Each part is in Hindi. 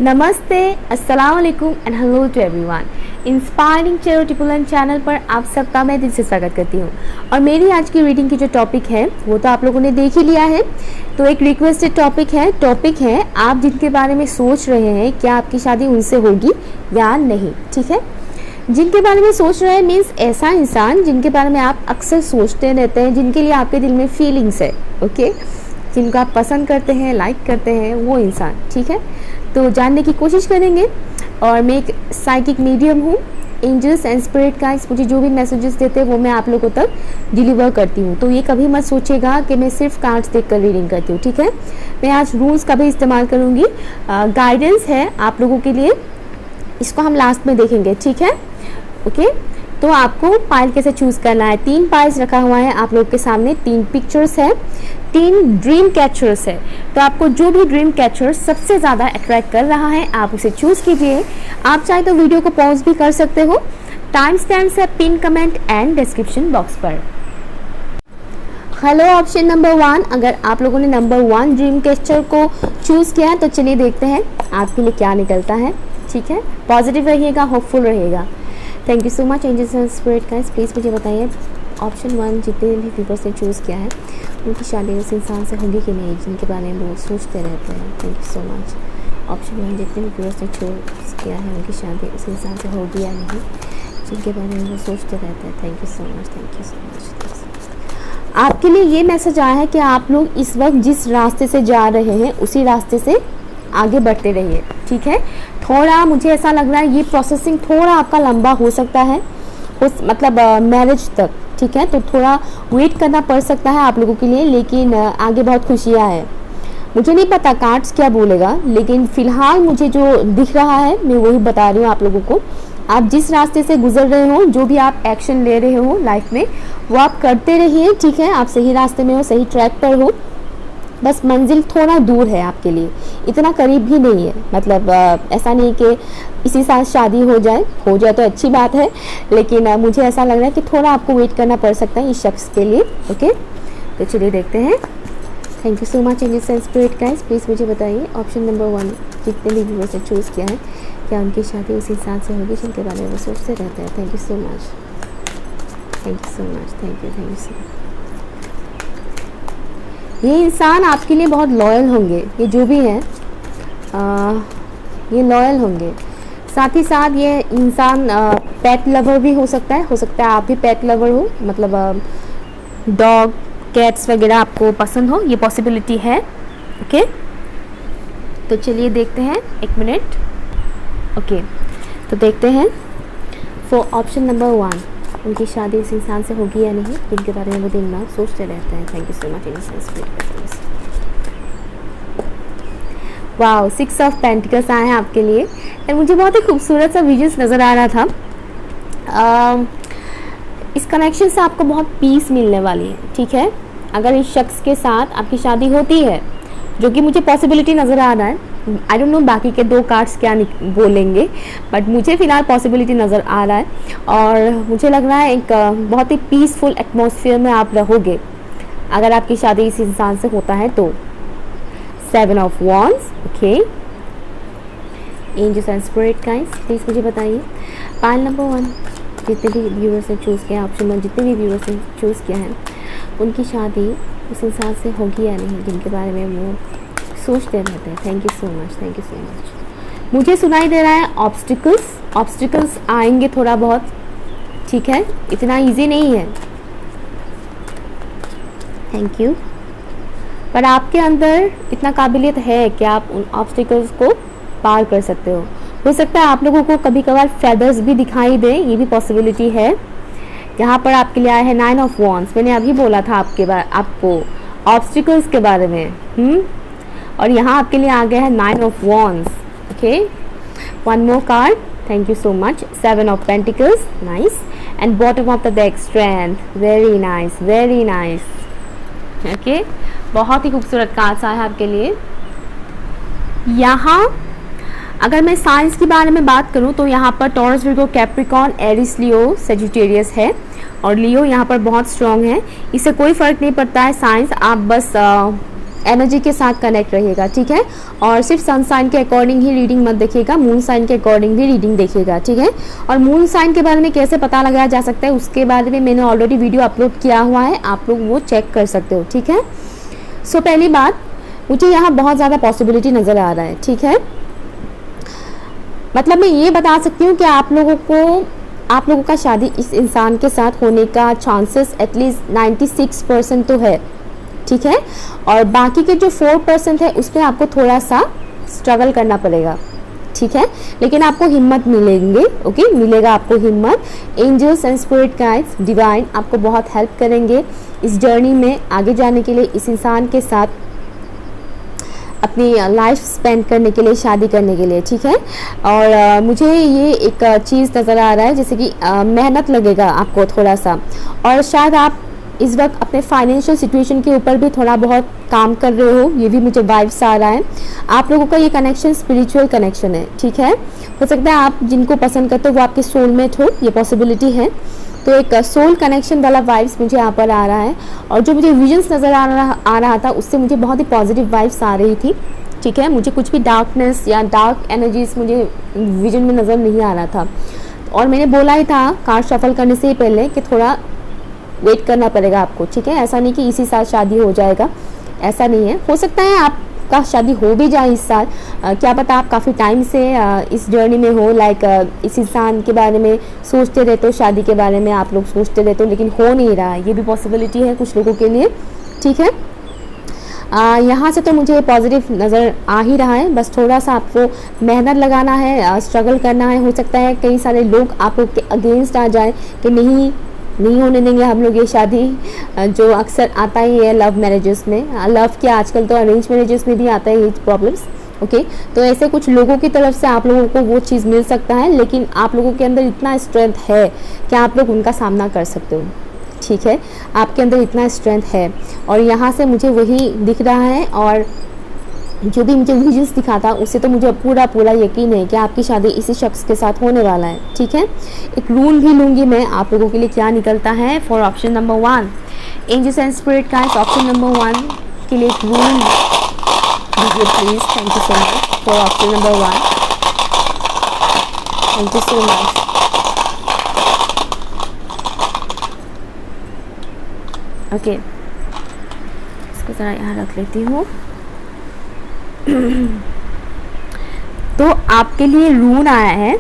नमस्ते, अस्सलाम वालेकुम and hello to everyone. Inspiring charitable channel पर आप सबका मैं दिल से स्वागत करती हूँ। और मेरी आज की रीडिंग की जो टॉपिक है वो तो आप लोगों ने देख ही लिया है। तो एक रिक्वेस्टेड टॉपिक है आप जिनके बारे में सोच रहे हैं क्या आपकी शादी उनसे होगी या नहीं। ठीक है, जिनके बारे में सोच रहे हैं मीन्स ऐसा इंसान जिनके बारे में आप अक्सर सोचते रहते हैं, जिनके लिए आपके दिल में फीलिंग्स है, ओके, जिनको आप पसंद करते हैं, लाइक करते हैं, वो इंसान। ठीक है, तो जानने की कोशिश करेंगे। और मैं एक साइकिक मीडियम हूँ। एंजल्स एंड स्पिरिट गाइड्स मुझे जो भी मैसेजेस देते हैं वो मैं आप लोगों तक डिलीवर करती हूँ। तो ये कभी मत सोचेगा कि मैं सिर्फ कार्ड्स देखकर रीडिंग करती हूँ। ठीक है, मैं आज रूल्स का भी इस्तेमाल करूँगी। गाइडेंस है आप लोगों के लिए, इसको हम लास्ट में देखेंगे। ठीक है, ओके। तो आपको पाइल कैसे चूज़ करना है, 3 पाइल्स रखा हुआ है आप लोग के सामने, 3 पिक्चर्स है, 3 ड्रीम कैचर्स है। तो आपको जो भी ड्रीम कैचर सबसे ज़्यादा अट्रैक्ट कर रहा है आप उसे चूज़ कीजिए। आप चाहे तो वीडियो को पॉज भी कर सकते हो। टाइम स्टैम्प्स है pin comment and description box पर। हेलो, ऑप्शन नंबर 1, अगर आप लोगों ने नंबर 1 ड्रीम कैचर को चूज़ किया है तो चलिए देखते हैं आपके लिए क्या निकलता है। ठीक है, पॉजिटिव रहिएगा, होपफुल रहिएगा। Thank you so much angels and spirit guys. Please मुझे बताइए ऑप्शन 1 जितने भी व्यूअर्स ने चूज़ किया है उनकी शादी उस इंसान से होगी कि नहीं जिनके बारे में वो सोचते रहते हैं। Thank you so much. Option 1 जितने भी व्यूअर्स ने चूज़ किया है उनकी शादी उस इंसान से होगी या नहीं जिनके बारे में वो सोचते रहते हैं। Thank you so much, thank you so much. आपके लिए ये मैसेज आया है कि आप लोग इस वक्त जिस रास्ते से जा रहे हैं उसी रास्ते से आगे बढ़ते रहिए। ठीक है, थोड़ा मुझे ऐसा लग रहा है ये प्रोसेसिंग थोड़ा आपका लंबा हो सकता है, मतलब मैरिज तक। ठीक है, तो थोड़ा वेट करना पड़ सकता है आप लोगों के लिए, लेकिन आगे बहुत खुशियाँ हैं। मुझे नहीं पता कार्ड्स क्या बोलेगा, लेकिन फ़िलहाल मुझे जो दिख रहा है मैं वही बता रही हूँ आप लोगों को। आप जिस रास्ते से गुजर रहे हो, जो भी आप एक्शन ले रहे हो लाइफ में, वो आप करते रहिए। ठीक है, आप सही रास्ते में हो, सही ट्रैक पर हो। बस मंजिल थोड़ा दूर है आपके लिए, इतना करीब भी नहीं है। मतलब ऐसा नहीं कि इसी साल शादी हो जाए तो अच्छी बात है, लेकिन मुझे ऐसा लग रहा है कि थोड़ा आपको वेट करना पड़ सकता है इस शख्स के लिए। ओके, तो चलिए देखते हैं। Thank you so much angels and spirit guys. Please मुझे बताइए ऑप्शन नंबर 1 जितने भी व्यूअर्स ने चूज़ किया है क्या उनकी शादी उस इंसान से होगी जिनके बारे में वो सोचते रहते हैं। Thank you so much, thank you so much, thank you so much. ये इंसान आपके लिए बहुत लॉयल होंगे, ये जो भी है ये लॉयल होंगे। साथ ही साथ ये इंसान पेट लवर भी हो सकता है आप भी पेट लवर हो, मतलब डॉग कैट्स वगैरह आपको पसंद हो, ये पॉसिबिलिटी है। ओके, तो चलिए देखते हैं, 1 मिनट। ओके, तो देखते हैं फॉर ऑप्शन नंबर 1 उनकी शादी इस इंसान से होगी या नहीं जिनके बारे में वो दिन रात सोचते रहते हैं। Thank you so much. Wow, 6 of pentacles आए हैं आपके लिए। एंड मुझे बहुत ही खूबसूरत सा विजन्स नज़र आ रहा था। इस कनेक्शन से आपको बहुत पीस मिलने वाली है। ठीक है, अगर इस शख्स के साथ आपकी शादी होती है, जो कि मुझे पॉसिबिलिटी नज़र आ रहा है, आई डोंट नो बाकी के 2 कार्ड्स क्या बोलेंगे, बट मुझे फ़िलहाल पॉसिबिलिटी नज़र आ रहा है। और मुझे लग रहा है एक बहुत ही पीसफुल एटमॉस्फेयर में आप रहोगे अगर आपकी शादी इस इंसान से होता है तो। 7 of wands. Okay, angels and spirit guys please मुझे बताइए पाइल नंबर 1 जितने भी व्यूअर्स ने चूज़ किया, ऑप्शन 1 जितने भी व्यूअर्स ने चूज़ किया है उनकी शादी उस इंसान से होगी या नहीं जिनके बारे में वो सोचते रहते हैं। Thank you so much, thank you so much. मुझे सुनाई दे रहा है ऑब्स्टिकल्स आएंगे थोड़ा बहुत। ठीक है, इतना इजी नहीं है। थैंक यू, पर आपके अंदर इतना काबिलियत है कि आप उन ऑब्स्टिकल्स को पार कर सकते हो सकता है आप लोगों को कभी कभार फेदर्स भी दिखाई दें, ये भी पॉसिबिलिटी है। यहाँ पर आपके लिए आया है 9 ऑफ वॉन्ड्स। मैंने अभी बोला था आपको ऑब्स्टिकल्स के बारे में। और यहाँ आपके लिए आ गया है 9 of wands. Okay, 1 more card. Thank you so much. 7 of pentacles, nice. And bottom of the deck strength, very nice, very nice. Okay, बहुत ही खूबसूरत कार्ड्स आया है आपके लिए। यहाँ अगर मैं साइंस के बारे में बात करूँ तो यहाँ पर टॉरस, विर्गो, कैप्रिकॉर्न, एरिस, लियो, सेजिटेरियस है। और लियो यहाँ पर बहुत स्ट्रॉन्ग है, इससे कोई फ़र्क नहीं पड़ता है साइंस। आप बस एनर्जी के साथ कनेक्ट रहेगा, ठीक है। और सिर्फ सन साइन के अकॉर्डिंग ही रीडिंग मत देखिएगा, मून साइन के अकॉर्डिंग भी रीडिंग देखिएगा, ठीक है। और मून साइन के बारे में कैसे पता लगाया जा सकता है उसके बारे में मैंने ऑलरेडी वीडियो अपलोड किया हुआ है, आप लोग वो चेक कर सकते हो, ठीक है। सो पहली बात, मुझे यहाँ बहुत ज़्यादा पॉसिबिलिटी नज़र आ रहा है, ठीक है। मतलब मैं ये बता सकती हूँ कि आप लोगों का शादी इस इंसान के साथ होने का चांसेस एटलीस्ट 96% तो है, ठीक है। और बाकी के जो 4% है उसमें आपको थोड़ा सा स्ट्रगल करना पड़ेगा, ठीक है। लेकिन आपको हिम्मत मिलेंगे, ओके, मिलेगा आपको हिम्मत। Angels and spirit guides, divine आपको बहुत हेल्प करेंगे इस जर्नी में आगे जाने के लिए, इस इंसान के साथ अपनी लाइफ स्पेंड करने के लिए, शादी करने के लिए, ठीक है। और मुझे ये एक चीज़ नज़र आ रहा है जैसे कि मेहनत लगेगा आपको थोड़ा सा, और शायद आप इस वक्त अपने फाइनेंशियल सिचुएशन के ऊपर भी थोड़ा बहुत काम कर रहे हो, ये भी मुझे वाइब्स आ रहा है। आप लोगों का ये कनेक्शन स्पिरिचुअल कनेक्शन है, ठीक है। हो सकता है आप जिनको पसंद करते हो वो आपके सोलमेट हो, ये पॉसिबिलिटी है। तो एक सोल कनेक्शन वाला वाइब्स मुझे यहाँ पर आ रहा है। और जो मुझे विजन्स नज़र आ रहा था उससे मुझे बहुत ही पॉजिटिव वाइब्स आ रही थी, ठीक है। मुझे कुछ भी डार्कनेस या डार्क एनर्जीज मुझे विजन में नज़र नहीं आ रहा था। और मैंने बोला ही था कार्ड शफल करने से ही पहले कि थोड़ा वेट करना पड़ेगा आपको, ठीक है। ऐसा नहीं कि इसी साल शादी हो जाएगा, ऐसा नहीं है। हो सकता है आपका शादी हो भी जाए इस साल, क्या पता आप काफ़ी टाइम से इस जर्नी में हो, लाइक इस इंसान के बारे में सोचते रहते हो, शादी के बारे में आप लोग सोचते रहते हो लेकिन हो नहीं रहा है, ये भी पॉसिबिलिटी है कुछ लोगों के लिए, ठीक है। यहाँ से तो मुझे पॉजिटिव नज़र आ ही रहा है, बस थोड़ा सा आपको मेहनत लगाना है, स्ट्रगल करना है। हो सकता है कई सारे लोग आप लोग के अगेंस्ट आ जाए कि नहीं होने देंगे हम लोग ये शादी, जो अक्सर आता ही है लव मैरिजेस में, लव के आजकल तो अरेंज मैरिजेस में भी आता है ये प्रॉब्लम्स, ओके। तो ऐसे कुछ लोगों की तरफ से आप लोगों को वो चीज़ मिल सकता है, लेकिन आप लोगों के अंदर इतना स्ट्रेंथ है कि आप लोग उनका सामना कर सकते हो, ठीक है। आपके अंदर इतना स्ट्रेंथ है और यहाँ से मुझे वही दिख रहा है। और जो भी मुझे विजन्स दिखा था उससे तो मुझे पूरा यकीन है कि आपकी शादी इसी शख्स के साथ होने वाला है, ठीक है। एक रून भी लूँगी मैं आप लोगों के लिए क्या निकलता है for option number 1। Angels and spirit guides, option number 1 के लिए एक रून दीजिए please. Thank you so much for option number 1, thank you so much. Okay, इसको ज़रा यहाँ रख लेती हूँ। तो आपके लिए रून आया है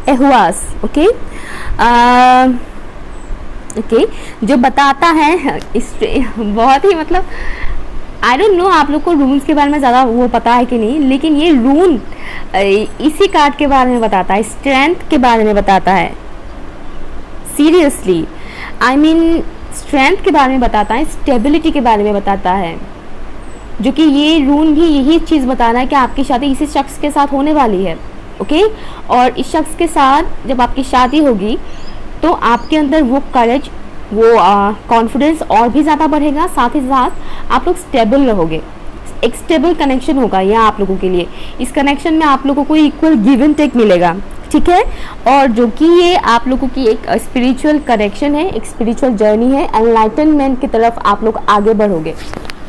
एहुआस, ओके। ओके, जो बताता है इस बहुत ही मतलब आई डोंट नो आप लोग को रून्स के बारे में ज़्यादा वो पता है कि नहीं, लेकिन ये रून इसी कार्ड के बारे में बताता है, स्ट्रेंथ के बारे में बताता है। सीरियसली आई मीन स्ट्रेंथ के बारे में बताता है, स्टेबिलिटी के बारे में बताता है, जो कि ये रून भी यही चीज़ बता रहा है कि आपकी शादी इसी शख्स के साथ होने वाली है, ओके। और इस शख्स के साथ जब आपकी शादी होगी तो आपके अंदर वो करेज, वो कॉन्फिडेंस और भी ज़्यादा बढ़ेगा, साथ ही साथ आप लोग स्टेबल रहोगे। एक स्टेबल कनेक्शन होगा यह आप लोगों के लिए। इस कनेक्शन में आप लोगों को इक्वल गिव एंड टेक मिलेगा, ठीक है। और जो कि ये आप लोगों की एक स्पिरिचुअल कनेक्शन है, एक स्पिरिचुअल जर्नी है, एनलाइटनमेंट की तरफ आप लोग आगे बढ़ोगे,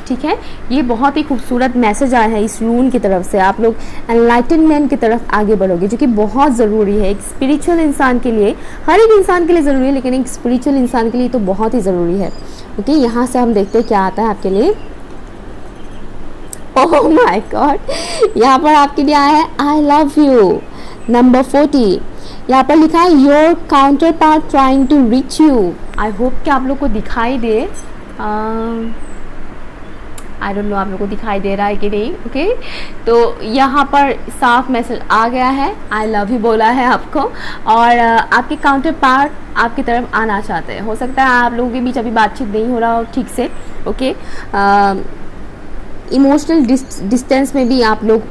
ठीक है। ये बहुत ही खूबसूरत मैसेज आया है इस रून की तरफ से, आप लोग एनलाइटनमेंट की तरफ आगे बढ़ोगे, जो कि बहुत ज़रूरी है एक स्पिरिचुअल इंसान के लिए। हर एक इंसान के लिए ज़रूरी है लेकिन एक स्पिरिचुअल इंसान के लिए तो बहुत ही ज़रूरी है, ओके। यहाँ से हम देखते हैं क्या आता है आपके लिए। ओह माय गॉड, यहाँ पर आपके लिए आया है आई लव यू नंबर 40। यहाँ पर लिखा है your counter part trying to reach you. I hope कि आप लोग को दिखाई दे, आई डोंट नो आप लोग को दिखाई दे रहा है कि नहीं, ओके। तो यहाँ पर साफ मैसेज आ गया है, आई लव यू बोला है आपको, और आपके काउंटर पार्ट आपकी तरफ आना चाहते हैं। हो सकता है आप लोगों के बीच अभी बातचीत नहीं हो रहा हो ठीक से, ओके। इमोशनल डिस्टेंस में भी आप लोग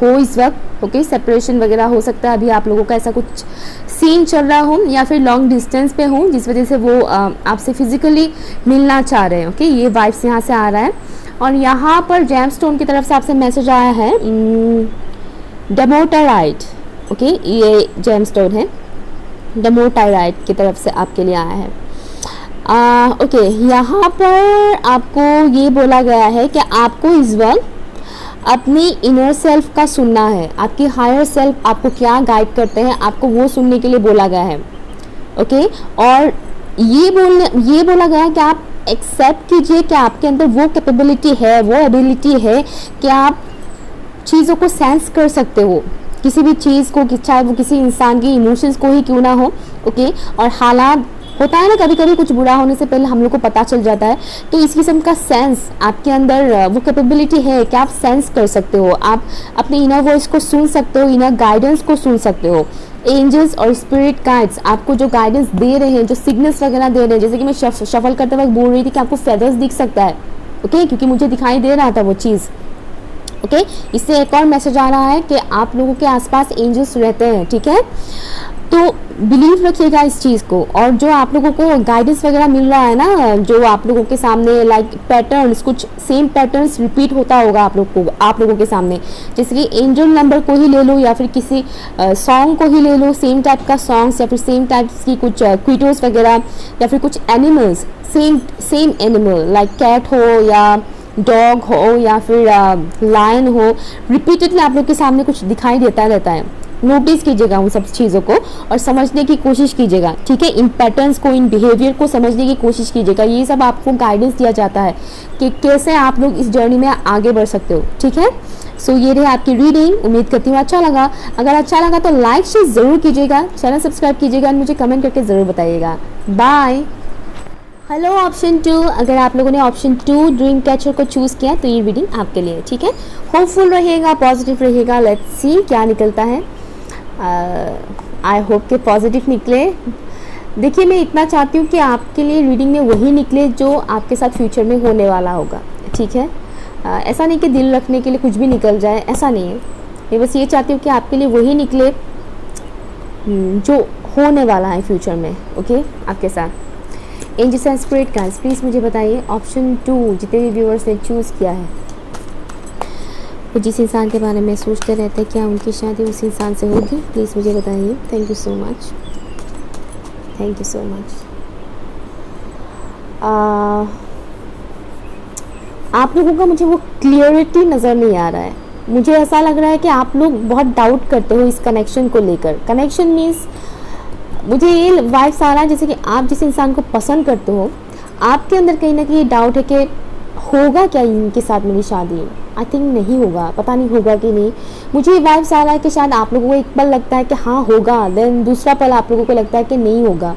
हो इस वक्त, ओके। सेपरेशन वगैरह हो सकता है, अभी आप लोगों का ऐसा कुछ सीन चल रहा हो, या फिर लॉन्ग डिस्टेंस पे हो जिस वजह से वो आपसे फिजिकली मिलना चाह रहे हैं, ओके। ये वाइब्स यहाँ से आ रहा है। और यहाँ पर जेमस्टोन की तरफ से आपसे मैसेज आया है डेमोटाराइट, ओके। ये जेमस्टोन है, डेमोटाराइट की तरफ से आपके लिए आया है। ओके, यहाँ पर आपको ये बोला गया है कि आपको इस वक्त अपनी इनर सेल्फ का सुनना है। आपकी हायर सेल्फ आपको क्या गाइड करते हैं, आपको वो सुनने के लिए बोला गया है। ओके, और ये बोला गया है कि आप एक्सेप्ट कीजिए कि आपके अंदर वो कैपेबिलिटी है, वो एबिलिटी है कि आप चीज़ों को सेंस कर सकते हो, किसी भी चीज़ को, चाहे वो किसी इंसान की इमोशंस को ही क्यों ना हो। ओके, और हालात होता है ना, कभी कभी कुछ बुरा होने से पहले हम लोग को पता चल जाता है, तो इस किस्म का सेंस आपके अंदर वो कैपेबिलिटी है कि आप सेंस कर सकते हो, आप अपने इनर वॉइस को सुन सकते हो, इनर गाइडेंस को सुन सकते हो। एंजल्स और स्पिरिट गाइड्स आपको जो गाइडेंस दे रहे हैं, जो सिग्नल्स वगैरह दे रहे हैं, जैसे कि मैं शफल करते वक्त बोल रही थी कि आपको फेदर्स दिख सकता है। ओके, क्योंकि मुझे दिखाई दे रहा था वो चीज़। ओके, इससे एक और मैसेज आ रहा है कि आप लोगों के आसपास एंजल्स रहते हैं। ठीक है, तो बिलीव रखिएगा इस चीज़ को। और जो आप लोगों को गाइडेंस वगैरह मिल रहा है ना, जो आप लोगों के सामने लाइक पैटर्न्स, कुछ सेम पैटर्न्स रिपीट होता होगा आप लोगों के सामने, जैसे कि एंजल नंबर को ही ले लो या फिर किसी सॉन्ग को ही ले लो, सेम टाइप का सॉन्ग्स या फिर सेम टाइप्स की कुछ क्विटोस वगैरह, या फिर कुछ animals, same animal like cat हो या डॉग हो या फिर लायन हो, रिपीटेडली आप लोग के सामने कुछ दिखाई देता रहता है। नोटिस कीजिएगा उन सब चीज़ों को और समझने की कोशिश कीजिएगा। ठीक है, इन पैटर्न्स को, इन बिहेवियर को समझने की कोशिश कीजिएगा। ये सब आपको गाइडेंस दिया जाता है कि कैसे आप लोग इस जर्नी में आगे बढ़ सकते हो। ठीक है, सो ये रही आपकी रीडिंग। उम्मीद करती हूँ अच्छा लगा। अगर अच्छा लगा तो लाइक शेयर ज़रूर कीजिएगा, चैनल सब्सक्राइब कीजिएगा और मुझे कमेंट करके ज़रूर बताइएगा। बाय। हेलो ऑप्शन 2, अगर आप लोगों ने ऑप्शन 2 ड्रीम कैचर को चूज़ किया तो ये रीडिंग आपके लिए। ठीक है, होपफुल रहिएगा, पॉजिटिव रहिएगा। लेट्स सी क्या निकलता है। आई होप के पॉजिटिव निकले। देखिए, मैं इतना चाहती हूँ कि आपके लिए रीडिंग में वही निकले जो आपके साथ फ्यूचर में होने वाला होगा। ठीक है, ऐसा नहीं कि दिल रखने के लिए कुछ भी निकल जाए, ऐसा नहीं है। मैं बस ये चाहती हूँ कि आपके लिए वही निकले जो होने वाला है फ्यूचर में। ओके, आपके साथ angels and spirit guides please मुझे बताइए ऑप्शन 2 जितने भी व्यूअर्स ने चूज़ किया है, वो जिस इंसान के बारे में सोचते रहते हैं क्या उनकी शादी उस इंसान से होगी, प्लीज़ मुझे बताइए। Thank you so much, thank you so much. आप लोगों का मुझे वो क्लियरिटी नज़र नहीं आ रहा है। मुझे ऐसा लग रहा है कि आप लोग बहुत डाउट करते हो इस कनेक्शन को लेकर। कनेक्शन मीन्स मुझे ये वाइब्स आ रहा है जैसे कि आप जिस इंसान को पसंद करते हो, आपके अंदर कहीं ना कहीं डाउट है कि होगा क्या इनके साथ मेरी शादी। आई थिंक नहीं होगा, पता नहीं होगा कि नहीं। मुझे ये वाइब्स आ रहा है कि शायद आप लोगों को एक पल लगता है कि हाँ होगा, देन दूसरा पल आप लोगों को लगता है कि नहीं होगा।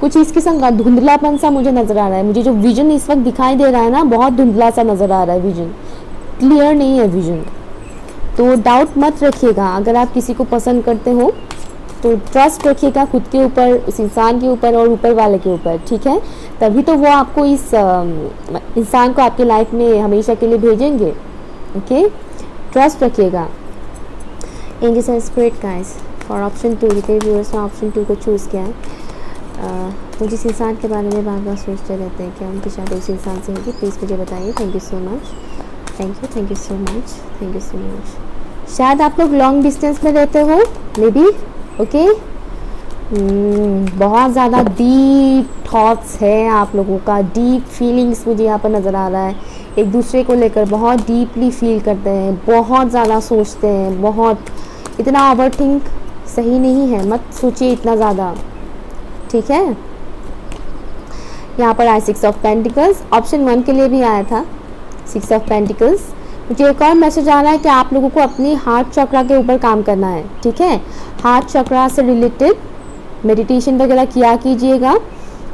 कुछ इस किस्म का धुंधलापन सा मुझे नज़र आ रहा है। मुझे जो विजन इस वक्त दिखाई दे रहा है ना, बहुत धुंधला सा नज़र आ रहा है विजन, क्लियर नहीं है विजन। तो डाउट मत रखिएगा। अगर आप किसी को पसंद करते हो तो ट्रस्ट रखिएगा खुद के ऊपर, उस इंसान के ऊपर और ऊपर वाले के ऊपर। ठीक है, तभी तो वो आपको इस इंसान को आपकी लाइफ में हमेशा के लिए भेजेंगे। ओके, ट्रस्ट रखिएगा। Angels and spirit guys for option 2, जितने व्यूअर्स ने ऑप्शन 2 को चूज़ किया है, तो जिस इंसान के बारे में बार बार सोचते रहते हैं क्या उनकी शादी उस इंसान से होगी, प्लीज़ मुझे बताइए। Thank you so much, thank you so much, thank you so much. शायद आप लोग लॉन्ग डिस्टेंस में रहते हो मे बी। ओके, बहुत ज़्यादा डीप थॉट्स है आप लोगों का, डीप फीलिंग्स मुझे यहाँ पर नज़र आ रहा है। एक दूसरे को लेकर बहुत डीपली फील करते हैं, बहुत ज़्यादा सोचते हैं, बहुत। इतना ओवरथिंक सही नहीं है, मत सोचिए इतना ज़्यादा। ठीक है, यहाँ पर आया 6 ऑफ पेंटिकल्स, ऑप्शन 1 के लिए भी आया था 6 ऑफ पेंटिकल्स। मुझे एक और मैसेज आ रहा है कि आप लोगों को अपनी हार्ट चक्रा के ऊपर काम करना है। ठीक है, हार्ट चक्रा से रिलेटेड मेडिटेशन वगैरह किया कीजिएगा।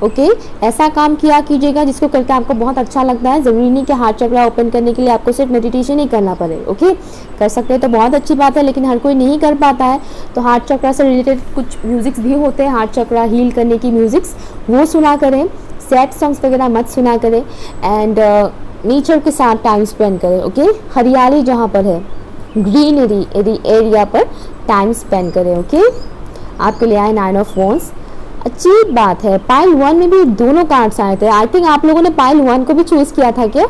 ओके, ऐसा काम किया कीजिएगा जिसको करके आपको बहुत अच्छा लगता है। ज़रूरी नहीं कि हार्ट चक्रा ओपन करने के लिए आपको सिर्फ मेडिटेशन ही करना पड़े। ओके, कर सकते हैं तो बहुत अच्छी बात है, लेकिन हर कोई नहीं कर पाता है। तो हार्ट चक्रा से रिलेटेड कुछ म्यूज़िक्स भी होते हैं, हार्ट चक्रा हील करने की म्यूज़िक्स, वो सुना करें। सैड सॉन्ग्स वगैरह मत सुना करें एंड नेचर के साथ टाइम स्पेंड करें। ओके, हरियाली जहाँ पर है, ग्रीनरी एरिया पर टाइम स्पेंड करें। ओके, आपके लिए आए 9 ऑफ वॉन्ड्स, अच्छी बात है। पाइल 1 में भी दोनों कार्ड्स आए थे। आई थिंक आप लोगों ने पाइल 1 को भी चूज़ किया था क्या।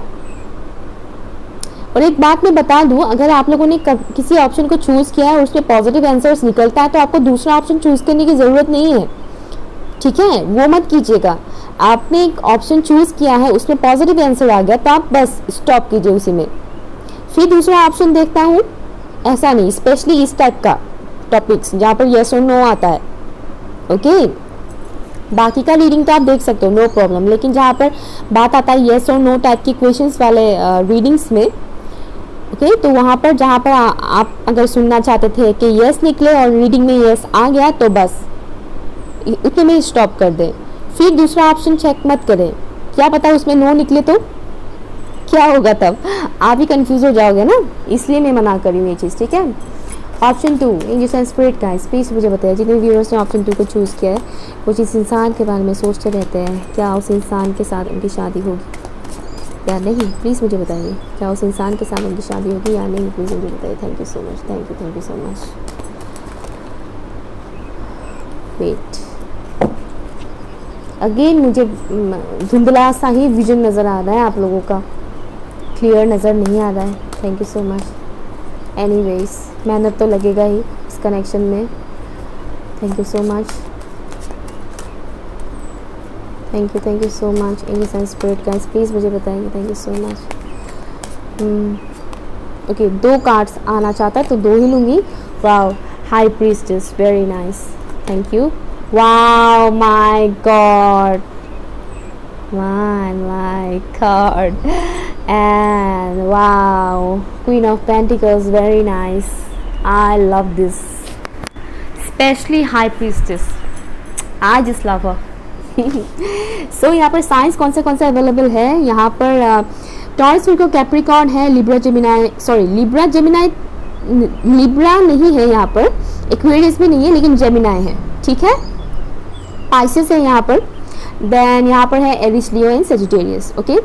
और एक बात मैं बता दूं, अगर आप लोगों ने किसी ऑप्शन को चूज़ किया है और उसमें पॉजिटिव आंसर्स निकलता है तो आपको दूसरा ऑप्शन चूज़ करने की ज़रूरत नहीं है। ठीक है, वो मत कीजिएगा। आपने एक ऑप्शन चूज किया है, उसमें पॉजिटिव आंसर आ गया तो आप बस स्टॉप कीजिए उसी में। फिर दूसरा ऑप्शन देखता हूँ, ऐसा नहीं, स्पेशली इस टाइप का टॉपिक्स जहाँ पर यस और नो आता है, ओके। बाकी का रीडिंग तो आप देख सकते हो, नो प्रॉब्लम, लेकिन जहाँ पर बात आता है यस और नो टाइप की क्वेश्चंस वाले रीडिंग्स में, ओके, तो वहाँ पर जहाँ पर आप अगर सुनना चाहते थे कि यस निकले और रीडिंग में यस आ गया तो बस उतने में स्टॉप कर दें। फिर दूसरा ऑप्शन चेक मत करें, क्या पता उसमें नो निकले तो क्या होगा, तब आप ही कंफ्यूज हो जाओगे ना, इसलिए मैं मना कर रही हूँ ये चीज़, ठीक है। Option 2 angels and spirit guys, please मुझे बताइए जितने व्यूअर्स ने ऑप्शन 2 को चूज़ किया है वो जिस इंसान के बारे में सोचते रहते हैं, क्या उस इंसान के साथ उनकी शादी होगी या नहीं, प्लीज़ मुझे बताइए, क्या उस इंसान के साथ उनकी शादी होगी या नहीं, प्लीज़ मुझे बताइए। Thank you so much, thank you so much. Wait again, मुझे धुंधला सा ही विजन नज़र आ रहा है, आप लोगों का क्लियर नज़र नहीं आ रहा है। Thank you so much. Anyways, मेहनत तो लगेगा ही इस कनेक्शन में। Thank you so much, thank you so much. Angels and spirit guys, please मुझे बताएंगे। Thank you so much. Okay, 2 cards आना चाहता है तो 2 ही लूँगी। Wow, high priestess, very nice, thank you. Wow, my god, my god, and wow, Queen of Pentacles, very nice, I love this, especially High Priestess, I just love her. So यहाँ पर साइंस कौन से अवेलेबल है, यहाँ पर टॉरस, वर्गो, कैप्रिकॉर्न है, Libra Gemini, sorry Libra Gemini, Libra नहीं है यहाँ पर, एक्वेरियस भी नहीं है, लेकिन जेमिनाई है, ठीक है। पाइसेस है यहाँ पर, देन यहाँ पर है Aries, Leo and Sagittarius, okay.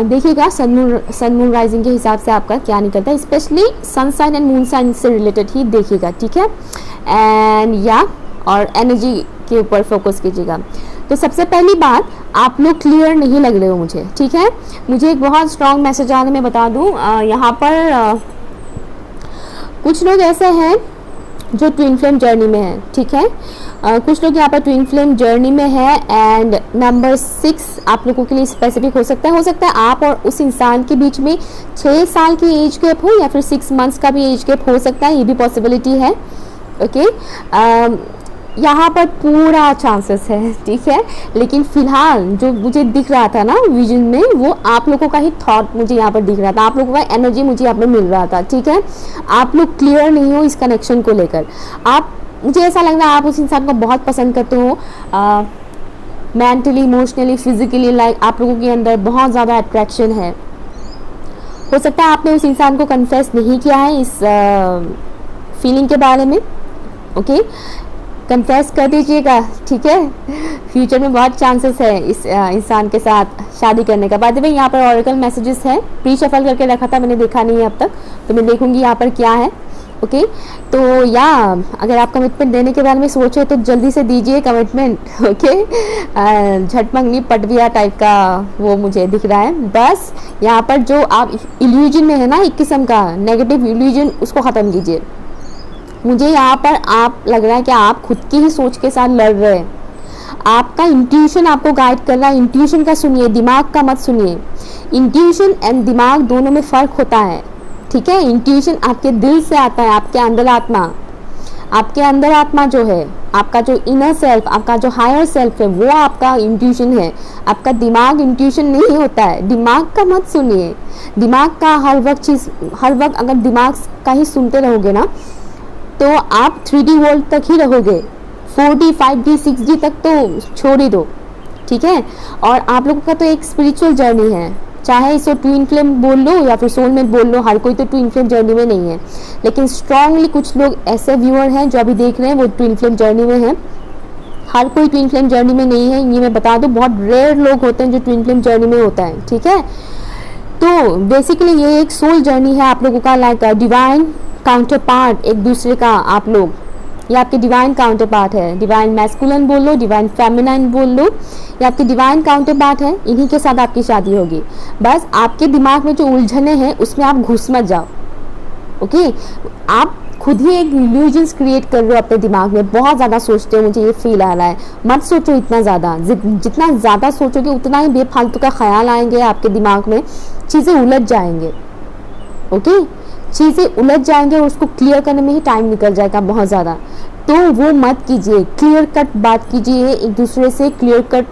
देखिएगा सन मून राइजिंग के हिसाब से आपका क्या निकलता है, specially sun sign and moon sign से रिलेटेड ही देखिएगा, ठीक है। एंड या और एनर्जी के ऊपर फोकस कीजिएगा। तो सबसे पहली बात, आप लोग क्लियर नहीं लग रहे हो मुझे, ठीक है। मुझे एक बहुत स्ट्रॉन्ग मैसेज आ रहा है, मैं बता दूँ, यहाँ पर कुछ लोग ऐसे हैं जो ट्विन फ्लेम जर्नी में है, ठीक है। कुछ लोग यहाँ पर ट्विन फ्लेम जर्नी में है, एंड नंबर 6 आप लोगों के लिए स्पेसिफिक हो सकता है आप और उस इंसान के बीच में 6 साल की एज गैप हो या फिर 6 मंथ्स का भी एज गैप हो सकता है, ये भी पॉसिबिलिटी है, ओके। यहाँ पर पूरा चांसेस है, ठीक है। लेकिन फिलहाल जो मुझे दिख रहा था ना विजन में, वो आप लोगों का ही थॉट मुझे यहाँ पर दिख रहा था, आप लोगों का एनर्जी मुझे यहाँ पर मिल रहा था, ठीक है। आप लोग क्लियर नहीं हो इस कनेक्शन को लेकर, आप, मुझे ऐसा लग रहा है आप उस इंसान को बहुत पसंद करते हो, मेंटली, इमोशनली, फिजिकली, लाइक आप लोगों के अंदर बहुत ज़्यादा अट्रैक्शन है। हो सकता है आपने उस इंसान को कन्फेस नहीं किया है इस फीलिंग के बारे में, ओके। कन्फेस कर दीजिएगा, ठीक है। फ्यूचर में बहुत चांसेस है इस इंसान के साथ शादी करने का। बाद में यहाँ पर ऑरेकल मैसेजेस है, प्री शफल करके रखा था, मैंने देखा नहीं है अब तक, तो मैं देखूंगी यहाँ पर क्या है, ओके। तो या अगर आप कमिटमेंट देने के बारे में सोचे तो जल्दी से दीजिए कमिटमेंट, ओके। झटमंगनी पटविया टाइप का वो मुझे दिख रहा है। बस यहाँ पर जो आप इल्यूजन में है ना, एक किस्म का नेगेटिव इल्यूजन, उसको ख़त्म कीजिए। मुझे यहाँ पर आप लग रहा है कि आप खुद की ही सोच के साथ लड़ रहे हैं, आपका इंट्यूशन आपको गाइड कर रहा है, इंट्यूशन का सुनिए, दिमाग का मत सुनिए। इंट्यूशन एंड दिमाग दोनों में फ़र्क होता है, ठीक है। इंट्यूशन आपके दिल से आता है, आपके अंदर आत्मा जो है, आपका जो इनर सेल्फ, आपका जो हायर सेल्फ है, वो आपका इंट्यूशन है। आपका दिमाग इंट्यूशन नहीं होता है, दिमाग का मत सुनिए। दिमाग का हर वक्त अगर दिमाग का ही सुनते रहोगे ना, तो आप 3D वर्ल्ड तक ही रहोगे, 4D 5D 6D तक तो छोड़ ही दो, ठीक है। और आप लोगों का तो एक स्पिरिचुअल जर्नी है, चाहे इसे ट्विन फ्लेम बोल लो या फिर सोलमेट बोल लो, हर कोई तो ट्विन फ्लेम जर्नी में नहीं है। लेकिन स्ट्रांगली कुछ लोग ऐसे व्यूअर हैं जो अभी देख रहे हैं, वो ट्विन फ्लेम जर्नी में हैं। हर कोई ट्विन फ्लेम जर्नी में नहीं है, ये मैं बता दूं, बहुत रेयर लोग होते हैं जो ट्विन फ्लेम जर्नी में होता है, ठीक है। तो बेसिकली ये एक सोल जर्नी है आप लोगों का, लाइक डिवाइन काउंटर पार्ट एक दूसरे का, आप लोग, ये आपके डिवाइन काउंटर पार्ट है। डिवाइन मैस्कुलिन बोल लो, डिवाइन फेमिनाइन बोल लो, ये आपके डिवाइन काउंटर पार्ट है, इन्हीं के साथ आपकी शादी होगी। बस आपके दिमाग में जो उलझने हैं उसमें आप घुस मत जाओ, ओके। आप खुद ही एक इल्यूजन्स क्रिएट कर रहे हो अपने दिमाग में, बहुत ज़्यादा सोचते हो मुझे ये फील आ रहा है। मत सोचो इतना ज़्यादा, जितना ज़्यादा सोचोगे उतना ही बेफालतू का ख्याल आएंगे आपके दिमाग में, चीज़ें उलझ जाएंगे। ओके, चीज़ें उलझ जाएंगे और उसको क्लियर करने में ही टाइम निकल जाएगा बहुत ज़्यादा। तो वो मत कीजिए, क्लियर कट बात कीजिए, एक दूसरे से क्लियर कट